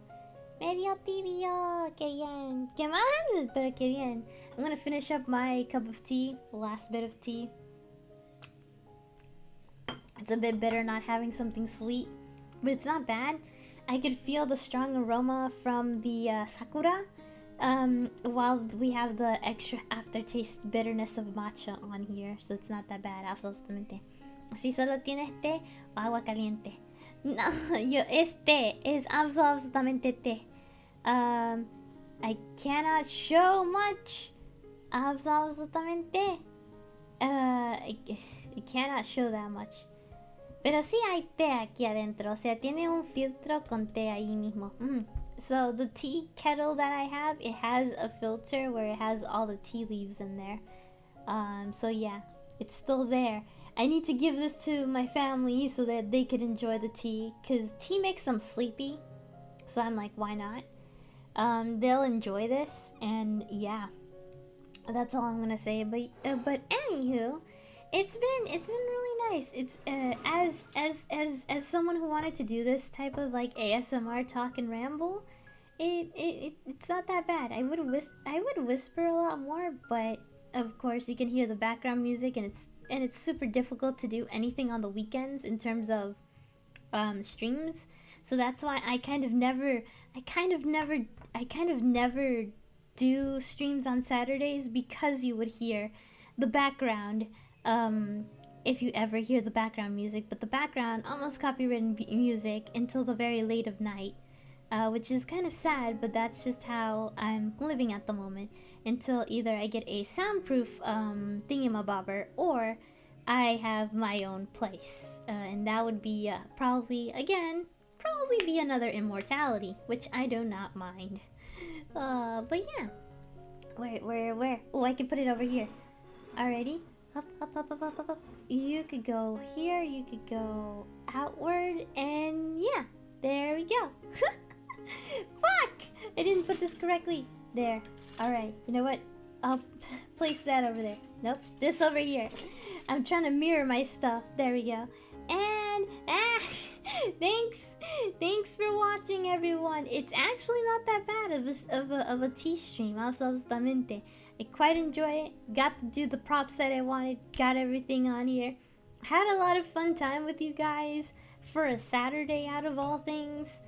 Medio tibio. Qué bien. Qué mal, pero qué bien. I'm gonna finish up my cup of tea. The last bit of tea. It's a bit bitter not having something sweet, but it's not bad. I could feel the strong aroma from the sakura, while we have the extra aftertaste bitterness of matcha on here, so it's not that bad, absolutamente. Si solo tienes té o agua caliente. No, es té, es absolutamente té. I cannot show much. Absolutamente. I cannot show that much. Pero sí hay té aquí adentro, o sea, tiene un filtro con té ahí mismo. So the tea kettle that I have, it has a filter where it has all the tea leaves in there. So yeah, it's still there. I need to give this to my family so that they could enjoy the tea, because tea makes them sleepy. So I'm like, why not? They'll enjoy this, and yeah, that's all I'm gonna say. But anywho, it's been really nice. It's as someone who wanted to do this type of like ASMR talk and ramble, it's not that bad. I would whisper a lot more, but of course you can hear the background music, and it's super difficult to do anything on the weekends in terms of streams. So that's why I kind of never do streams on Saturdays, because you would hear the background, if you ever hear the background music, but the background almost copywritten music until the very late of night, which is kind of sad, but that's just how I'm living at the moment, until either I get a soundproof thingamabobber, or I have my own place, and that would be probably be another immortality, which I do not mind. But yeah, where? Oh, I can put it over here. Alrighty, up. You could go here, you could go outward, and yeah, there we go. Fuck! I didn't put this correctly. There. Alright, you know what? I'll place that over there. Nope, this over here. I'm trying to mirror my stuff. There we go. And thanks for watching, everyone. It's actually not that bad of a tea stream. Absolutamente. I quite enjoy it. Got to do the props that I wanted. Got everything on here. Had a lot of fun time with you guys for a Saturday out of all things.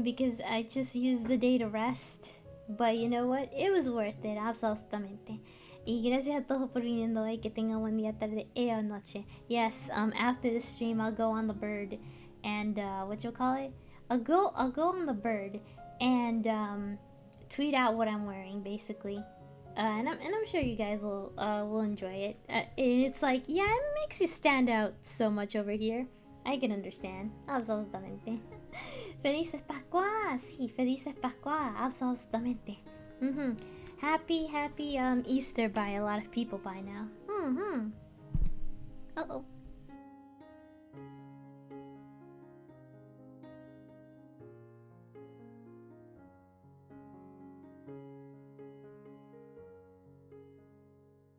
Because I just used the day to rest. But you know what? It was worth it. Absolutamente. Y gracias a todos por viniendo. Que tengan buen día, tarde o noche. Yes, after the stream, I'll go on the bird. And, what you call it? I'll go on the bird and, tweet out what I'm wearing, basically. And I'm sure you guys will enjoy it. It's like, yeah, it makes you stand out so much over here. I can understand. Absolutamente. Felices Pascuas! Sí, Felices Pascuas! Absolutamente. Happy Easter by a lot of people by now. Uh-oh.